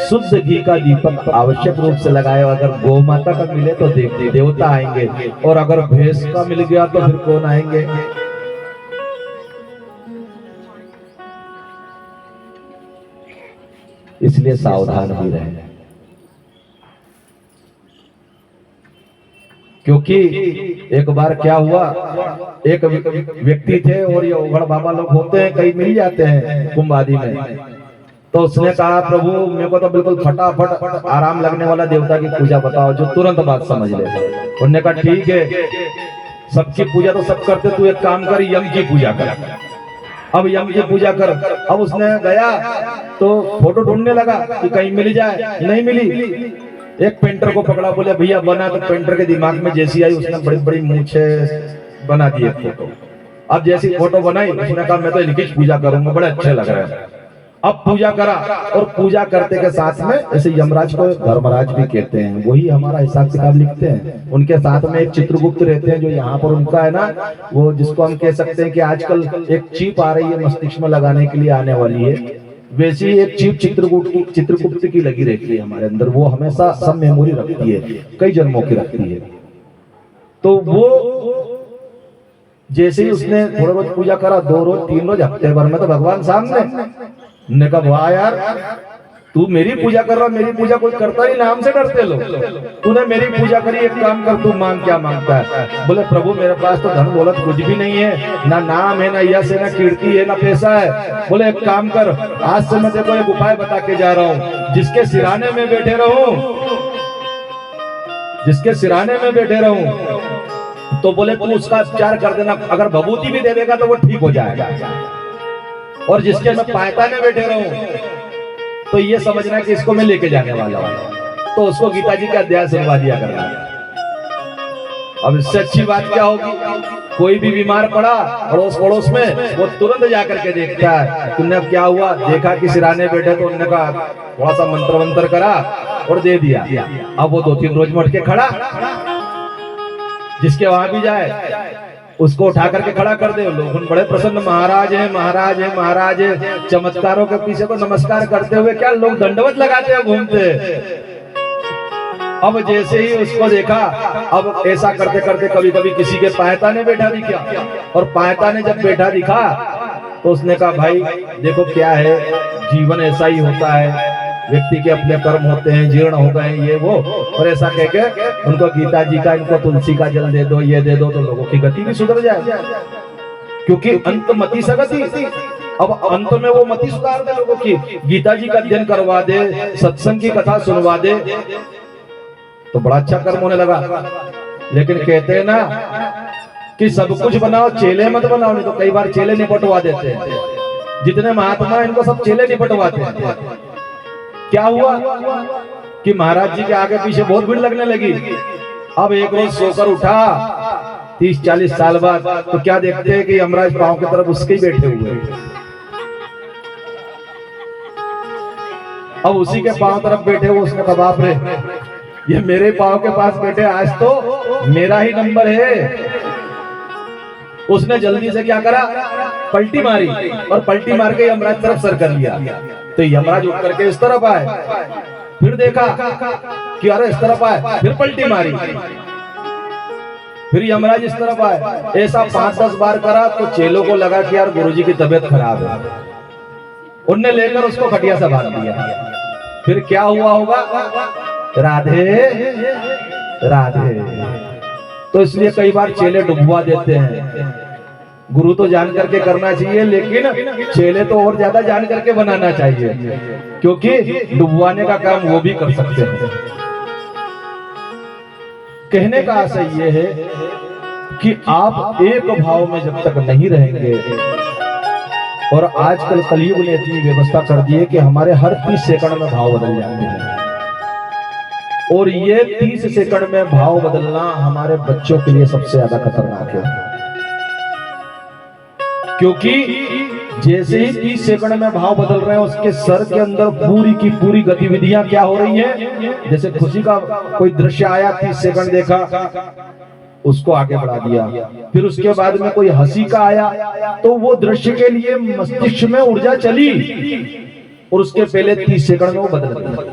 शुद्ध घी का दीपक आवश्यक रूप से लगाया। अगर गौ माता का मिले तो देवता आएंगे, और अगर भैंस का मिल गया तो फिर कौन आएंगे? इसलिए सावधान भी रहे, क्योंकि एक बार क्या हुआ, एक व्यक्ति थे और ये उघड़ बाबा लोग होते हैं, कई मिल जाते हैं कुंभ आदि में। तो उसने कहा, प्रभु मेरे को तो बिल्कुल फटाफट आराम लगने वाला देवता की पूजा बताओ जो तुरंत बात समझ ले। उन्होंने कहा ठीक है, सबकी पूजा तो सब करते, तू एक काम कर, यम की पूजा कर। अब यम की पूजा कर। अब उसने गया तो फोटो ढूंढने लगा कि कहीं मिल जाए, नहीं मिली। एक पेंटर को पकड़ा, बोले भैया बना। तो पेंटर के दिमाग में जैसी आई उसने बड़ी बड़ी मूछे बना दी फोटो। अब जैसी फोटो बनाई उसने कहा मैं तो इनकी पूजा करूंगा, बड़े अच्छे लग रहे हैं। अब पूजा करा, और पूजा करते के साथ में ऐसे यमराज को धर्मराज भी कहते हैं, वही हमारा हिसाब किताब लिखते हैं। उनके साथ में एक चित्रगुप्त रहते हैं, जो यहाँ पर उनका है ना, वो जिसको हम कह सकते हैं कि आजकल एक चिप आ रही है मस्तिष्क में लगाने के लिए आने वाली है, वैसी एक चिप चित्रगुप्त की लगी रहती है हमारे अंदर। वो हमेशा सब मेमोरी रखती है, कई जन्मों की रखती है। तो वो जैसे ही उसने थोड़ा रोज पूजा करा, 2 रोज 3 रोज, हफ्ते भर में तो भगवान सामने। ने कहा वाह यार, तू मेरी पूजा कर रहा, मेरी पूजा कोई करता नहीं, नाम से डरते लोग। तूने मेरी पूजा करी, एक काम कर, तू मांग क्या मांगता है? बोले प्रभु मेरे पास तो धन दौलत कुछ भी नहीं है, ना नाम है, ना यश है, ना कीर्ति है, ना पैसा है। बोले एक काम कर, आज से मैं तेरे को एक उपाय बता के जा रहा हूँ, जिसके सिराने में बैठे रहूं, जिसके सिराने में बैठे रहूं, तो बोले तू उसका उपचार कर देना, अगर भभूति भी दे देगा तो वो ठीक हो जाएगा। और जिसके मैं पायताने बैठे रहूं तो ये समझना कि इसको मैं लेके जाने वाला हूं। तो उसको गीता जी का अध्याय सुनवा दिया करना। अब इससे अच्छी बात क्या होगी? कोई भी बीमार पड़ा अड़ोस पड़ोस में, वो तुरंत जाकर के देखता है तुमने क्या हुआ, देखा कि सिराने बैठे, तो उन्होंने कहा थोड़ा सा मंत्र करा और दे दिया। अब वो 2-3 रोज में उठ के खड़ा, जिसके वहां भी जाए उसको उठा करके खड़ा कर दे। लोग बड़े प्रसन्न, महाराज है महाराज है महाराज है। चमत्कारों के पीछे तो नमस्कार करते हुए क्या लोग दंडवत लगाते हुए घूमते। अब जैसे ही उसको देखा, अब ऐसा करते करते कभी कभी किसी के पायता ने बैठा दिखा, और पायता ने जब बैठा दिखा तो उसने कहा भाई देखो क्या है, जीवन ऐसा ही होता है, व्यक्ति के अपने कर्म होते हैं, जीर्ण हो गए ये वो। और ऐसा कह के उनको गीता जी का, इनको तुलसी का जल दे दो, ये दे दो, तो लोगों की गति भी सुधर जाए, क्योंकि अंत मति सगति। अब अंत में वो मति सुधार दे लोगों की, गीता जी का अध्ययन करवा दे, सत्संग की कथा सुनवा दे, तो बड़ा अच्छा कर्म होने लगा। लेकिन कहते हैं ना कि सब कुछ बनाओ, चेले मत बनाओ, नहीं तो कई बार चेले निपटवा देते हैं। जितने महात्मा इनको सब चेले निपटवाते हैं। क्या हुआ कि महाराज जी के आगे पीछे बहुत भीड़ लगने लगी। अब एक रोज सोकर उठा 30-40 साल बाद, तो क्या देखते हैं कि यमराज पांव की तरफ उसके ही बैठे हुए हैं। अब उसी के पांव तरफ बैठे हुए, उसने कहा बाप रे, ये मेरे पांव के पास बैठे, आज तो मेरा ही नंबर है। उसने जल्दी से क्या करा, पलटी मारी, और पलटी मार के यमराज तरफ सर कर लिया। तो यमराज उठ करके इस तरफ आए, फिर देखा कि अरे इस तरफ आए, फिर पलटी मारी, फिर यमराज इस तरफ आए। ऐसा 5-10 बार करा तो चेलों को लगा कि यार गुरुजी की तबीयत खराब है, उनने लेकर उसको खटिया से बांध दिया। फिर क्या हुआ होगा, राधे राधे। तो इसलिए कई बार चेले डुबवा देते हैं। गुरु तो जान करके करना चाहिए, लेकिन चेले तो और ज्यादा जान करके बनाना चाहिए, क्योंकि डुबवाने का काम वो भी कर सकते हैं। कहने का आशय ये है कि आप एक भाव में जब तक नहीं रहेंगे, और आजकल कलयुग ने इतनी व्यवस्था कर दी है कि हमारे हर 30 सेकंड में भाव बदल जाते हैं, और ये 30 सेकंड में भाव बदलना हमारे बच्चों के लिए सबसे ज्यादा खतरनाक है। क्योंकि जैसे ही 30 सेकंड में भाव बदल रहे हैं, उसके सर के अंदर पूरी की पूरी गतिविधियां क्या हो रही हैं। जैसे खुशी का कोई दृश्य आया, 30 सेकंड देखा, उसको आगे बढ़ा दिया। फिर उसके बाद में कोई हंसी का आया, तो वो दृश्य के लिए मस्तिष्क में ऊर्जा चली, और उसके पहले 30 सेकंड में वो बदल गया।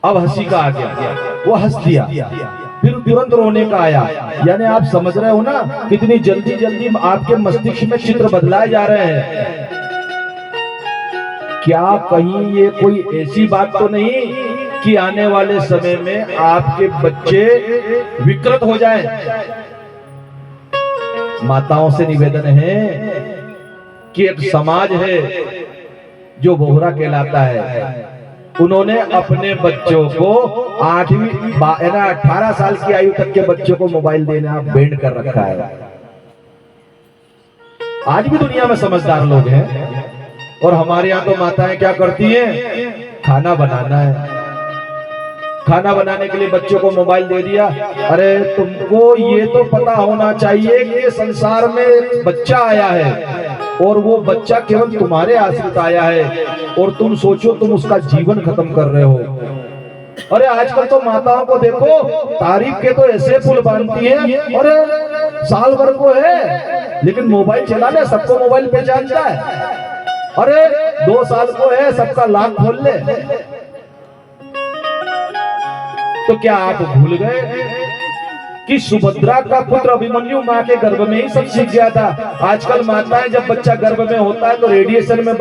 अब हंसी का आ गया, वो हंस दिया, फिर तुरंत रोने का आया। यानी आप समझ रहे हो ना, कितनी जल्दी जल्दी आपके मस्तिष्क में चित्र बदलाए जा रहे हैं। क्या कहीं ये कोई ऐसी बात तो नहीं कि आने वाले समय में आपके बच्चे विकृत हो जाएं? माताओं से निवेदन है कि एक समाज है जो बोहरा कहलाता है, उन्होंने अपने बच्चों को 18 साल की आयु तक के बच्चों को मोबाइल देना बैन कर रखा है। आज भी दुनिया में समझदार लोग हैं, और हमारे यहाँ तो माताएं क्या करती हैं, खाना बनाना है, खाना बनाने के लिए बच्चों को मोबाइल दे दिया। अरे तुमको ये तो पता होना चाहिए कि संसार में एक बच्चा आया है, और वो बच्चा केवल तुम्हारे आश्रित आया है, और तुम सोचो तुम उसका जीवन खत्म कर रहे हो। अरे आजकल तो माताओं को देखो, तारीफ के तो ऐसे पुल बांधती हैं, अरे साल भर को है लेकिन मोबाइल चला ले, सबको मोबाइल पहचानता है। अरे 2 साल को है, सबका लाख खोल ले। तो क्या आप भूल गए कि सुभद्रा का पुत्र अभिमन्यु माँ के गर्भ में ही सब सीख गया था? आजकल माताएं जब बच्चा गर्भ में होता है तो रेडिएशन में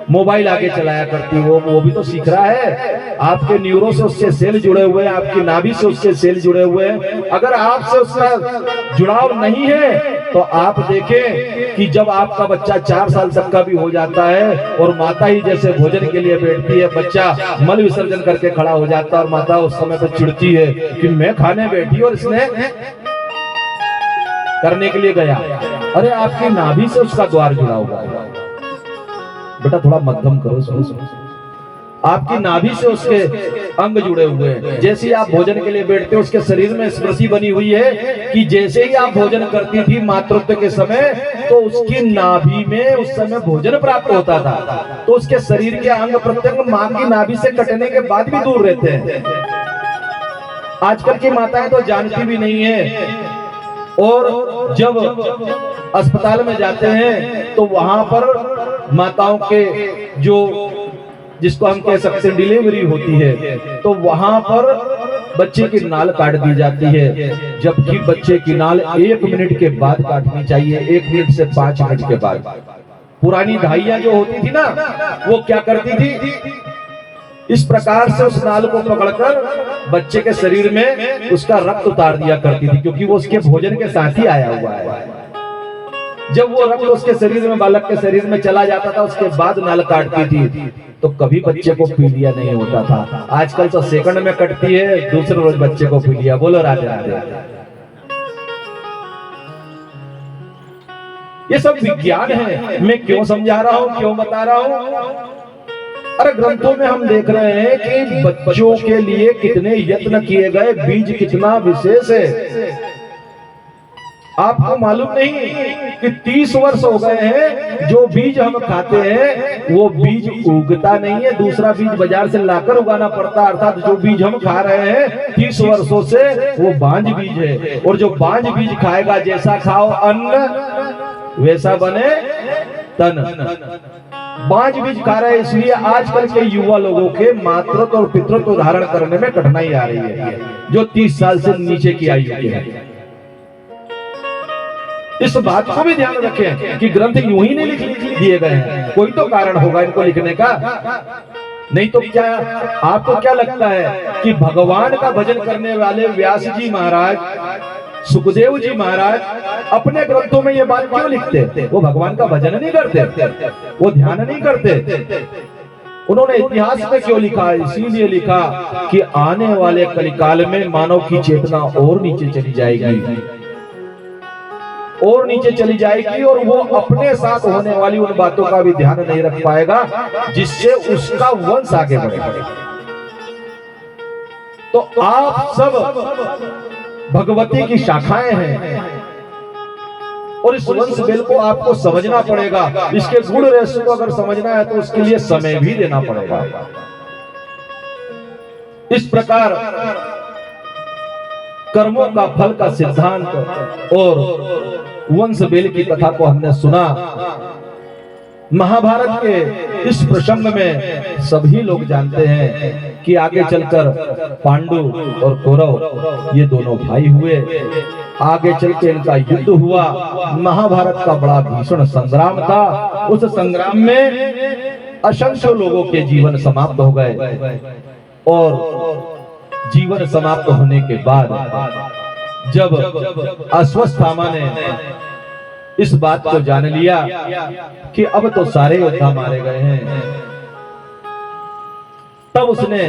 मोबाइल आगे चलाया करती है, वो भी तो सीख रहा है। आपके न्यूरो से उससे सेल जुड़े हुए हैं, आपकी नाभि से उससे सेल जुड़े हुए हैं। अगर आपसे उसका जुड़ाव नहीं है तो आप देखें कि जब आपका बच्चा 4 साल तक का भी हो जाता है, और माता ही जैसे भोजन के लिए बैठती है, बच्चा मल विसर्जन करके खड़ा हो जाता है, और माता उस समय तो चिढ़ती है कि मैं खाने बैठी और इसने करने के लिए गया। अरे आपकी नाभि से उसका द्वार जुड़ा हुआ है। बेटा थोड़ा मध्यम करो, सुनो। आपकी नाभि से उसके अंग जुड़े हुए हैं। जैसे ही आप भोजन के लिए बैठते हो, उसके शरीर में स्मृति बनी हुई है कि जैसे ही आप भोजन करती थी मातृत्व के समय, तो उसकी नाभि में उस समय भोजन प्राप्त होता था। तो उसके शरीर के अंग प्रत्यंग मां की नाभि से कटने के बाद भी दूर रहते हैं। आजकल की माताएं तो जानती भी नहीं है, और जब अस्पताल में जाते हैं तो वहां पर माताओं के जो जिसको हम कह सकते हैं डिलीवरी होती है, तो वहां पर बच्चे की नाल काट दी जाती है, जबकि बच्चे की नाल 1 मिनट के बाद काटनी चाहिए, 1 मिनट से 5 मिनट के बाद। पुरानी दाइयां जो होती थी ना, वो क्या करती थी, इस प्रकार से उस नाल को पकड़कर बच्चे के शरीर में उसका रक्त उतार दिया करती थी, क्योंकि वो उसके भोजन के साथ ही आया हुआ है। जब वो रक्त उसके शरीर में, बालक के शरीर में चला जाता था, उसके बाद नाल काटती थी, तो कभी बच्चे को पीलिया नहीं होता था। आजकल तो सेकंड में कटती है, दूसरे रोज बच्चे को पीलिया। बोलो राधे राधे। ये सब विज्ञान है। मैं क्यों समझा रहा हूं, क्यों बता रहा हूं? अरे ग्रंथों में हम देख रहे हैं कि बच्चों के लिए कितने यत्न किए गए, बीज कितना विशेष है। आपको मालूम नहीं कि 30 वर्ष हो गए हैं, जो बीज हम खाते हैं वो बीज उगता नहीं है, दूसरा बीज बाजार से लाकर उगाना पड़ता। अर्थात जो बीज हम खा रहे हैं 30 वर्षों से वो बांझ बीज है। और जो बांझ बीज खाएगा, जैसा खाओ अन्न वैसा बने तन। बांझ बीज खा रहे हैं, इसलिए आजकल के युवा लोगों के मातृत्व और पितृत्व धारण करने में कठिनाई आ रही है, जो 30 साल से नीचे की आयु के हैं। इस बात को भी ध्यान रखें कि ग्रंथ यूं ही नहीं लिख दिए गए हैं, कोई तो कारण होगा इनको लिखने का। नहीं तो क्या आपको क्या लगता है कि भगवान का भजन करने वाले व्यास जी महाराज, सुखदेव जी महाराज अपने ग्रंथों में ये बात क्यों लिखते? वो भगवान का भजन नहीं करते, वो ध्यान नहीं करते। उन्होंने इतिहास में क्यों लिखा? इसीलिए लिखा कि आने वाले कलिकाल में मानव की चेतना और नीचे चली जाएगी, और नीचे चली जाएगी, और वो अपने साथ होने वाली उन बातों का भी ध्यान नहीं रख पाएगा जिससे उसका वंश आगे बढ़ेगा। तो आप सब भगवती की शाखाएं हैं, और इस वंश बेल को आपको समझना पड़ेगा। इसके गुण रहस्य को अगर समझना है तो उसके लिए समय भी देना पड़ेगा। इस प्रकार कर्मों का फल का सिद्धांत और वंश बेल की कथा को हमने सुना। महाभारत के इस प्रसंग में सभी लोग जानते हैं कि आगे चलकर पांडु और कौरव ये दोनों भाई हुए, आगे चल के इनका युद्ध हुआ। महाभारत का बड़ा भीषण संग्राम था। उस संग्राम में असंख्य लोगों के जीवन समाप्त हो गए, और जीवन समाप्त होने के बाद जब अश्वत्थामा ने इस बात को जान लिया कि अब तो सारे योद्धा मारे गए हैं, तब उसने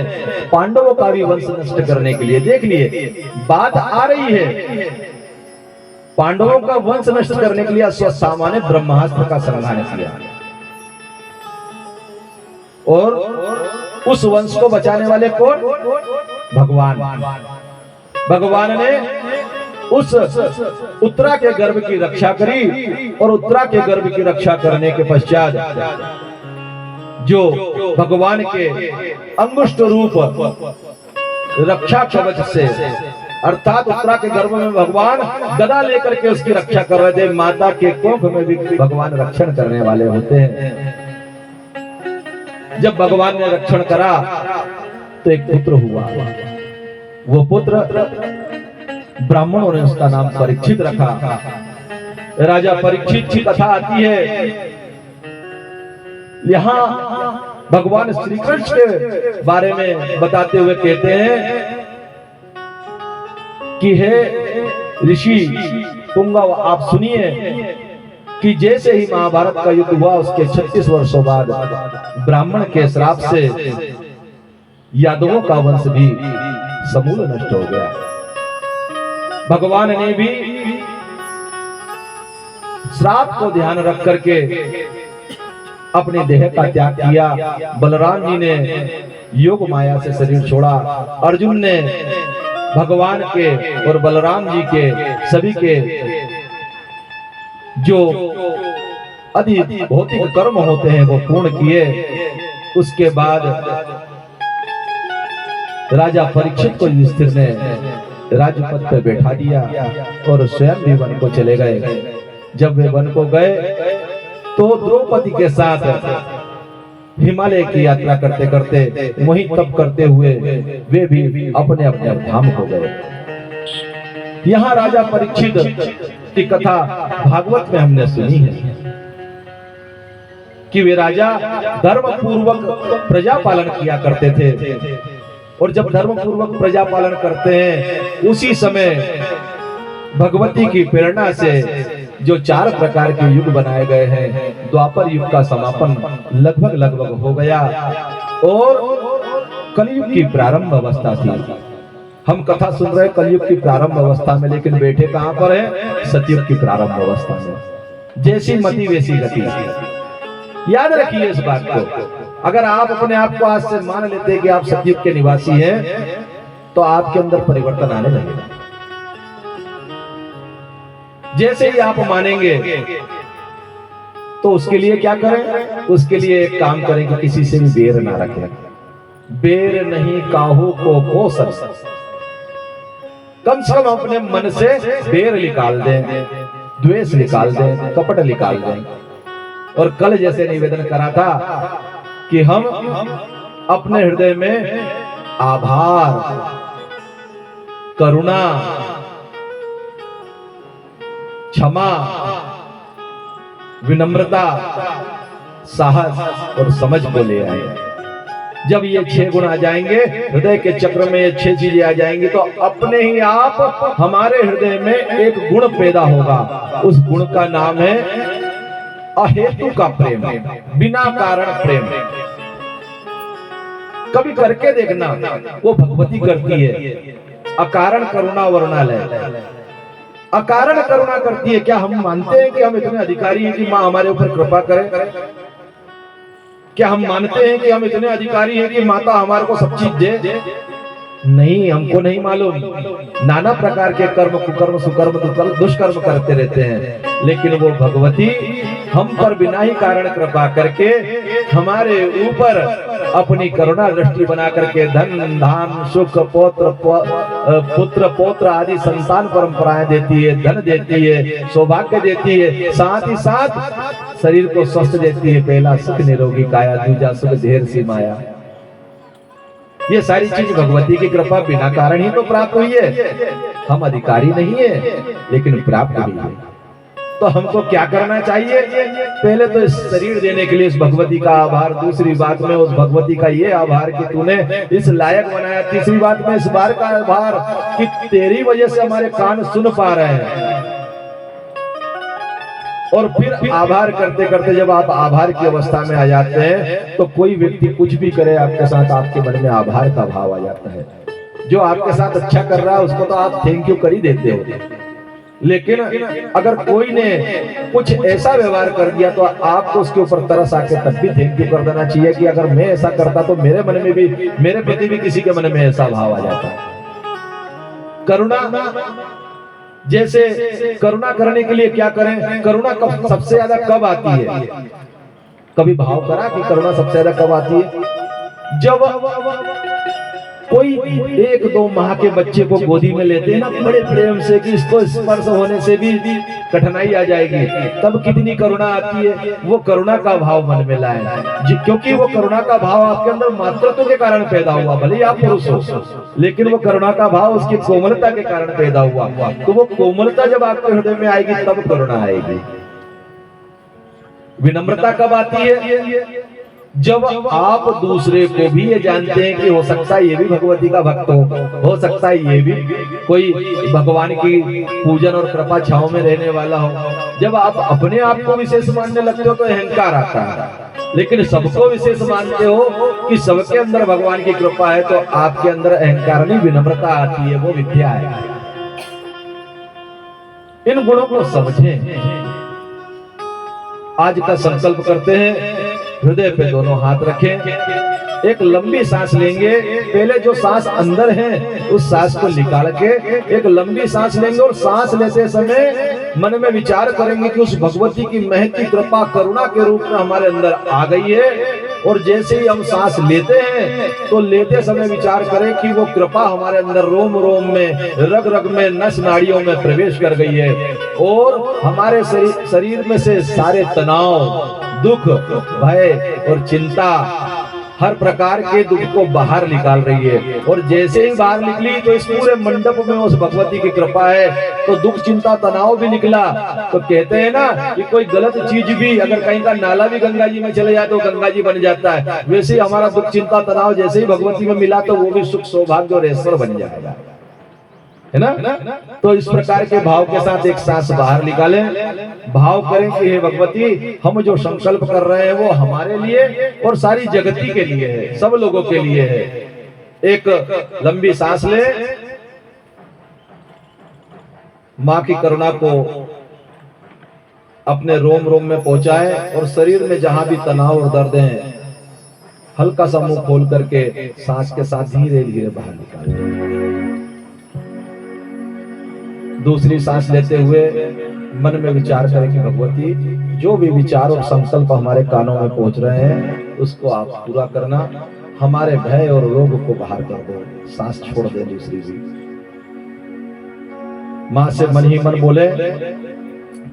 पांडवों का भी वंश नष्ट करने के लिए, देख लिए बात आ रही है, पांडवों का वंश नष्ट करने के लिए अश्वत्थामा ने ब्रह्मास्त्र का संहार किया, और उस वंश को बचाने वाले कौन? भगवान। भगवान ने उस उत्तरा के गर्भ की रक्षा करी, और उत्तरा के गर्भ की रक्षा करने के पश्चात जो भगवान के अंगुष्ठ रूप रक्षा कवच से, अर्थात उत्तरा के गर्भ में भगवान गदा लेकर के उसकी रक्षा कर रहे थे। माता के कोख में भी भगवान रक्षण करने वाले होते हैं। जब भगवान ने रक्षण करा तो एक पुत्र हुआ। वो पुत्र ब्राह्मणों ने उसका नाम परीक्षित रखा। राजा परीक्षित की कथा आती है। यहाँ भगवान श्री कृष्ण के बारे में बताते हुए कहते हैं कि हे ऋषि पुंगा, आप सुनिए कि जैसे ही महाभारत का युद्ध हुआ उसके 36 वर्षों बाद ब्राह्मण के श्राप से यादवों का वंश भी समूल नष्ट हो गया। भगवान ने भी श्राप को ध्यान रख करके अपने देह का त्याग किया। बलराम जी ने योग माया से शरीर छोड़ा। अर्जुन ने भगवान के और बलराम जी के सभी के जो अधि भौतिक कर्म होते हैं वो पूर्ण किए। उसके बाद राजा परीक्षित को युधिष्ठिर ने राजपद पर बैठा दिया और स्वयं भी वन को चले गए। जब वे वन को गए तो द्रौपदी के साथ हिमालय की यात्रा करते करते वहीं तप करते हुए वे भी अपने अपने धाम को गए। यहाँ राजा परीक्षित की कथा भागवत में हमने सुनी है कि वे राजा धर्म पूर्वक प्रजा पालन किया करते थे, और जब धर्म पूर्वक प्रजा पालन करते हैं उसी समय भगवती की प्रेरणा से जो 4 प्रकार के युग बनाए गए हैं, द्वापर युग का समापन लगभग हो गया और कलयुग की प्रारंभ अवस्था थी। हम कथा सुन रहे कलयुग की प्रारंभ अवस्था में, लेकिन बैठे कहां पर हैं? सतयुग की प्रारंभ अवस्था में। जैसी मति वैसी गति। याद रखिए इस बात को। अगर आप अपने आप को आज से मान लेते हैं कि आप सतयुग के निवासी हैं, तो आपके अंदर परिवर्तन आने लगेगा। जैसे ही आप मानेंगे तो उसके लिए क्या करें? उसके लिए एक काम करें कि किसी से भी बेर ना रखें। बेर नहीं काहू को सर, कम से कम अपने मन से बेर निकाल दें, द्वेष निकाल दें, कपट निकाल दें। और कल जैसे निवेदन करा था कि हम अपने हृदय में आभार, करुणा, क्षमा, विनम्रता, साहस और समझ को ले आए। जब ये 6 गुण आ जाएंगे हृदय के चक्र में, ये 6 चीजें आ जाएंगी, तो अपने ही आप हमारे हृदय में एक गुण पैदा होगा। उस गुण का नाम है अहेतु का प्रेम, बिना कारण प्रेम। कभी करके देखना, वो भगवती करती है। अकारण करुणा वर्णालय, अकारण करुणा करती है। क्या हम मानते हैं कि हम इतने अधिकारी हैं कि माँ हमारे ऊपर कृपा करे? क्या हम मानते हैं कि हम इतने अधिकारी हैं कि माता हमारे को सब चीज दे? नहीं, हमको नहीं मालूम। नाना प्रकार के कर्म, कुकर्म, सुकर्म, दुष्कर्म करते रहते हैं, लेकिन वो भगवती हम पर बिना ही कारण कृपा करके हमारे ऊपर अपनी करुणा दृष्टि बना करके धन, धान, सुख, पुत्र पौत्र आदि संतान परंपराएं देती है, धन देती है, सौभाग्य देती है, साथ ही साथ शरीर को स्वस्थ देती है। पहला सुख निरोगी काया, दूजा सुख ढेर सी माया। ये सारी चीज भगवती की कृपा बिना कारण ही तो प्राप्त हुई है। हम अधिकारी नहीं है, लेकिन प्राप्त हुई है। तो हमको क्या करना चाहिए? पहले तो इस शरीर देने के लिए इस भगवती का आभार। दूसरी बात में उस भगवती का ये आभार कि तूने इस लायक बनाया। तीसरी बात में इस बार का आभार कि तेरी वजह से हमारे कान सुन पा रहे हैं। और फिर आभार करते करते जब आप आभार की अवस्था में आ जाते हैं, तो कोई व्यक्ति कुछ भी करे आपके साथ, आपके मन में आभार का भाव आ जाता है। जो आपके साथ अच्छा कर रहा है उसको तो आप थैंक यू कर ही देते हो, लेकिन अगर कोई ने कुछ ऐसा व्यवहार कर दिया तो आपको उसके ऊपर तरस आके तब भी थैंक यू कर देना चाहिए कि अगर मैं ऐसा करता तो मेरे मन में भी, मेरे प्रति भी किसी के मन में ऐसा भाव आ जाता। करुणा, जैसे करुणा करने के लिए क्या करें? करुणा कब सबसे ज्यादा कब आती है? कभी भाव करा कि करुणा सबसे ज्यादा कब आती है? जब कोई 1-2 माह के बच्चे को गोदी में लेते हैं ना बड़े प्रेम से कि इसको स्पर्श होने से भी कठिनाई आ जाएगी, तब कितनी करुणा आती है। वो करुणा का भाव मन में लाए, क्योंकि वो करुणा का भाव आपके अंदर मातृत्व के कारण पैदा हुआ। भले ही आप पुरुष हो, लेकिन वो करुणा का भाव उसकी कोमलता के कारण पैदा हुआ। तो वो कोमलता जब आपके हृदय में आएगी तब करुणा आएगी। विनम्रता कब आती है? जब आप दूसरे को भी ये जानते हैं कि हो सकता है ये भी भगवती का भक्त हो सकता है ये भी कोई भगवान की पूजन और कृपा छाव में रहने वाला हो। जब आप अपने आप को विशेष मानने लगते हो तो अहंकार आता है, लेकिन सबको विशेष मानते हो कि सबके अंदर भगवान की कृपा है, तो आपके अंदर अहंकार नहीं, विनम्रता आती है, वो विद्या है। इन गुणों को समझें। आज का संकल्प करते हैं, हृदय पे दोनों हाथ रखें, एक लंबी सांस लेंगे। पहले जो सांस अंदर है उस सांस को निकाल के एक लंबी सांस लेंगे, और सांस लेते समय मन में विचार करेंगे कि उस भगवती की महती कृपा करुणा के रूप में हमारे अंदर आ गई है। और जैसे ही हम सांस लेते हैं तो लेते समय विचार करें कि वो कृपा हमारे अंदर रोम रोम में, रग रग में, नस नाड़ियों में प्रवेश कर गई है, और हमारे शरीर में से सारे तनाव, दुख, भय और चिंता, हर प्रकार के दुख को बाहर निकाल रही है। और जैसे ही बाहर निकली तो इस पूरे मंडप में उस भगवती की कृपा है, तो दुख, चिंता, तनाव भी निकला। तो कहते हैं ना कि कोई गलत चीज भी, अगर कहीं का नाला भी गंगा जी में चले जाए तो गंगा जी बन जाता है। वैसे ही हमारा दुख, चिंता, तनाव जैसे ही भगवती में मिला तो वो भी सुख, सौभाग्य और ऐश्वर्य बन जाएगा, है ना। तो इस प्रकार के भाव के साथ एक सांस बाहर निकालें, भाव करें कि हे भगवती, हम जो संकल्प कर रहे हैं वो हमारे लिए और सारी जगती के लिए है, सब लोगों के लिए है। एक लंबी सांस ले, माँ की करुणा को अपने रोम रोम में पहुंचाए और शरीर में जहां भी तनाव और दर्द है हल्का सा मुंह खोल करके सांस के साथ धीरे धीरे बाहर निकालें। दूसरी सांस लेते हुए मन में विचार करें कि भगवती जो भी विचार और संकल्प हमारे कानों में पहुंच रहे हैं उसको आप पूरा करना, हमारे भय और रोग को बाहर कर दो। सांस छोड़ दे दूसरी भी। मां से मन ही मन बोले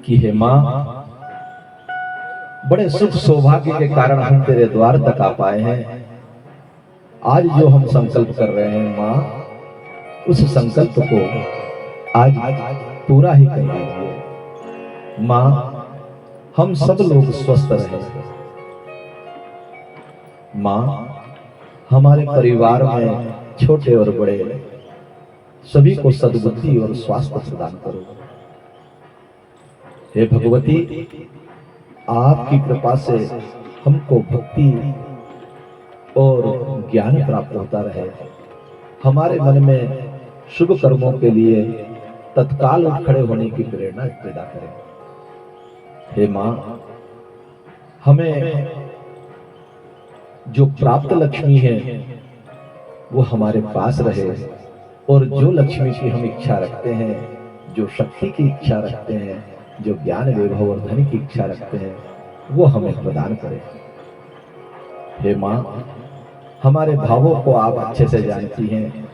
कि हे मां, बड़े सुख सौभाग्य के कारण हम तेरे द्वार तक आ पाए हैं। आज जो हम संकल्प कर रहे हैं मां, उस संकल्प को आज पूरा ही कर दीजिए। मां, हम सब लोग स्वस्थ रहे। मां, हमारे परिवार में छोटे और बड़े सभी को सद्बुद्धि और स्वास्थ्य प्रदान करो। हे भगवती, आपकी कृपा से हमको भक्ति और ज्ञान प्राप्त होता रहे। हमारे मन में शुभ कर्मों के लिए तत्काल उठ खड़े होने की प्रेरणा पैदा करें। हे मां, हमें जो प्राप्त लक्ष्मी है वो हमारे पास रहे, और जो लक्ष्मी की हम इच्छा रखते हैं, जो शक्ति की इच्छा रखते हैं, जो ज्ञान वैभव और धन की इच्छा रखते हैं, वो हमें प्रदान करें। हे मां, हमारे भावों को आप अच्छे से जानती हैं।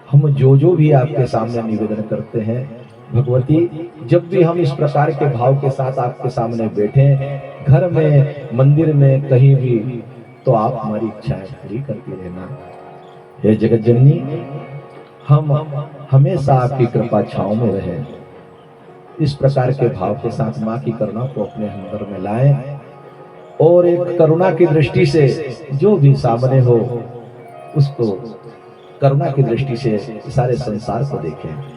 हम जो भी आपके सामने निवेदन करते हैं भगवती, जब भी हम इस प्रकार के भाव के साथ आपके सामने बैठे, घर में, मंदिर में, कहीं भी, तो आप हमारी इच्छाएं पूरी करती रहना। हे जगत जननी, हम हमेशा आपकी कृपा छांव में रहें। इस प्रकार के भाव के साथ मां की करुणा को अपने अंदर में लाएं, और एक करुणा की दृष्टि से जो भी सामने हो उसको करुणा की दृष्टि से सारे संसार को देखें।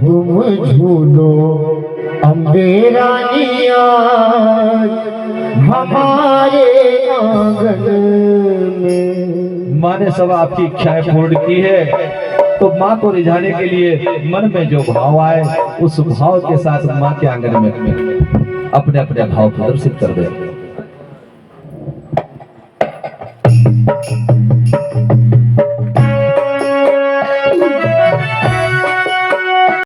तुम झूलो अम्बे रानी आज हमारे आंगन में। माँ ने सब आपकी इच्छाएं पूर्ण की है, तो माँ को रिझाने के लिए मन में जो भाव आए उस भाव के साथ माँ के आंगन में अपने अपने भाव प्रदर्शित कर दे।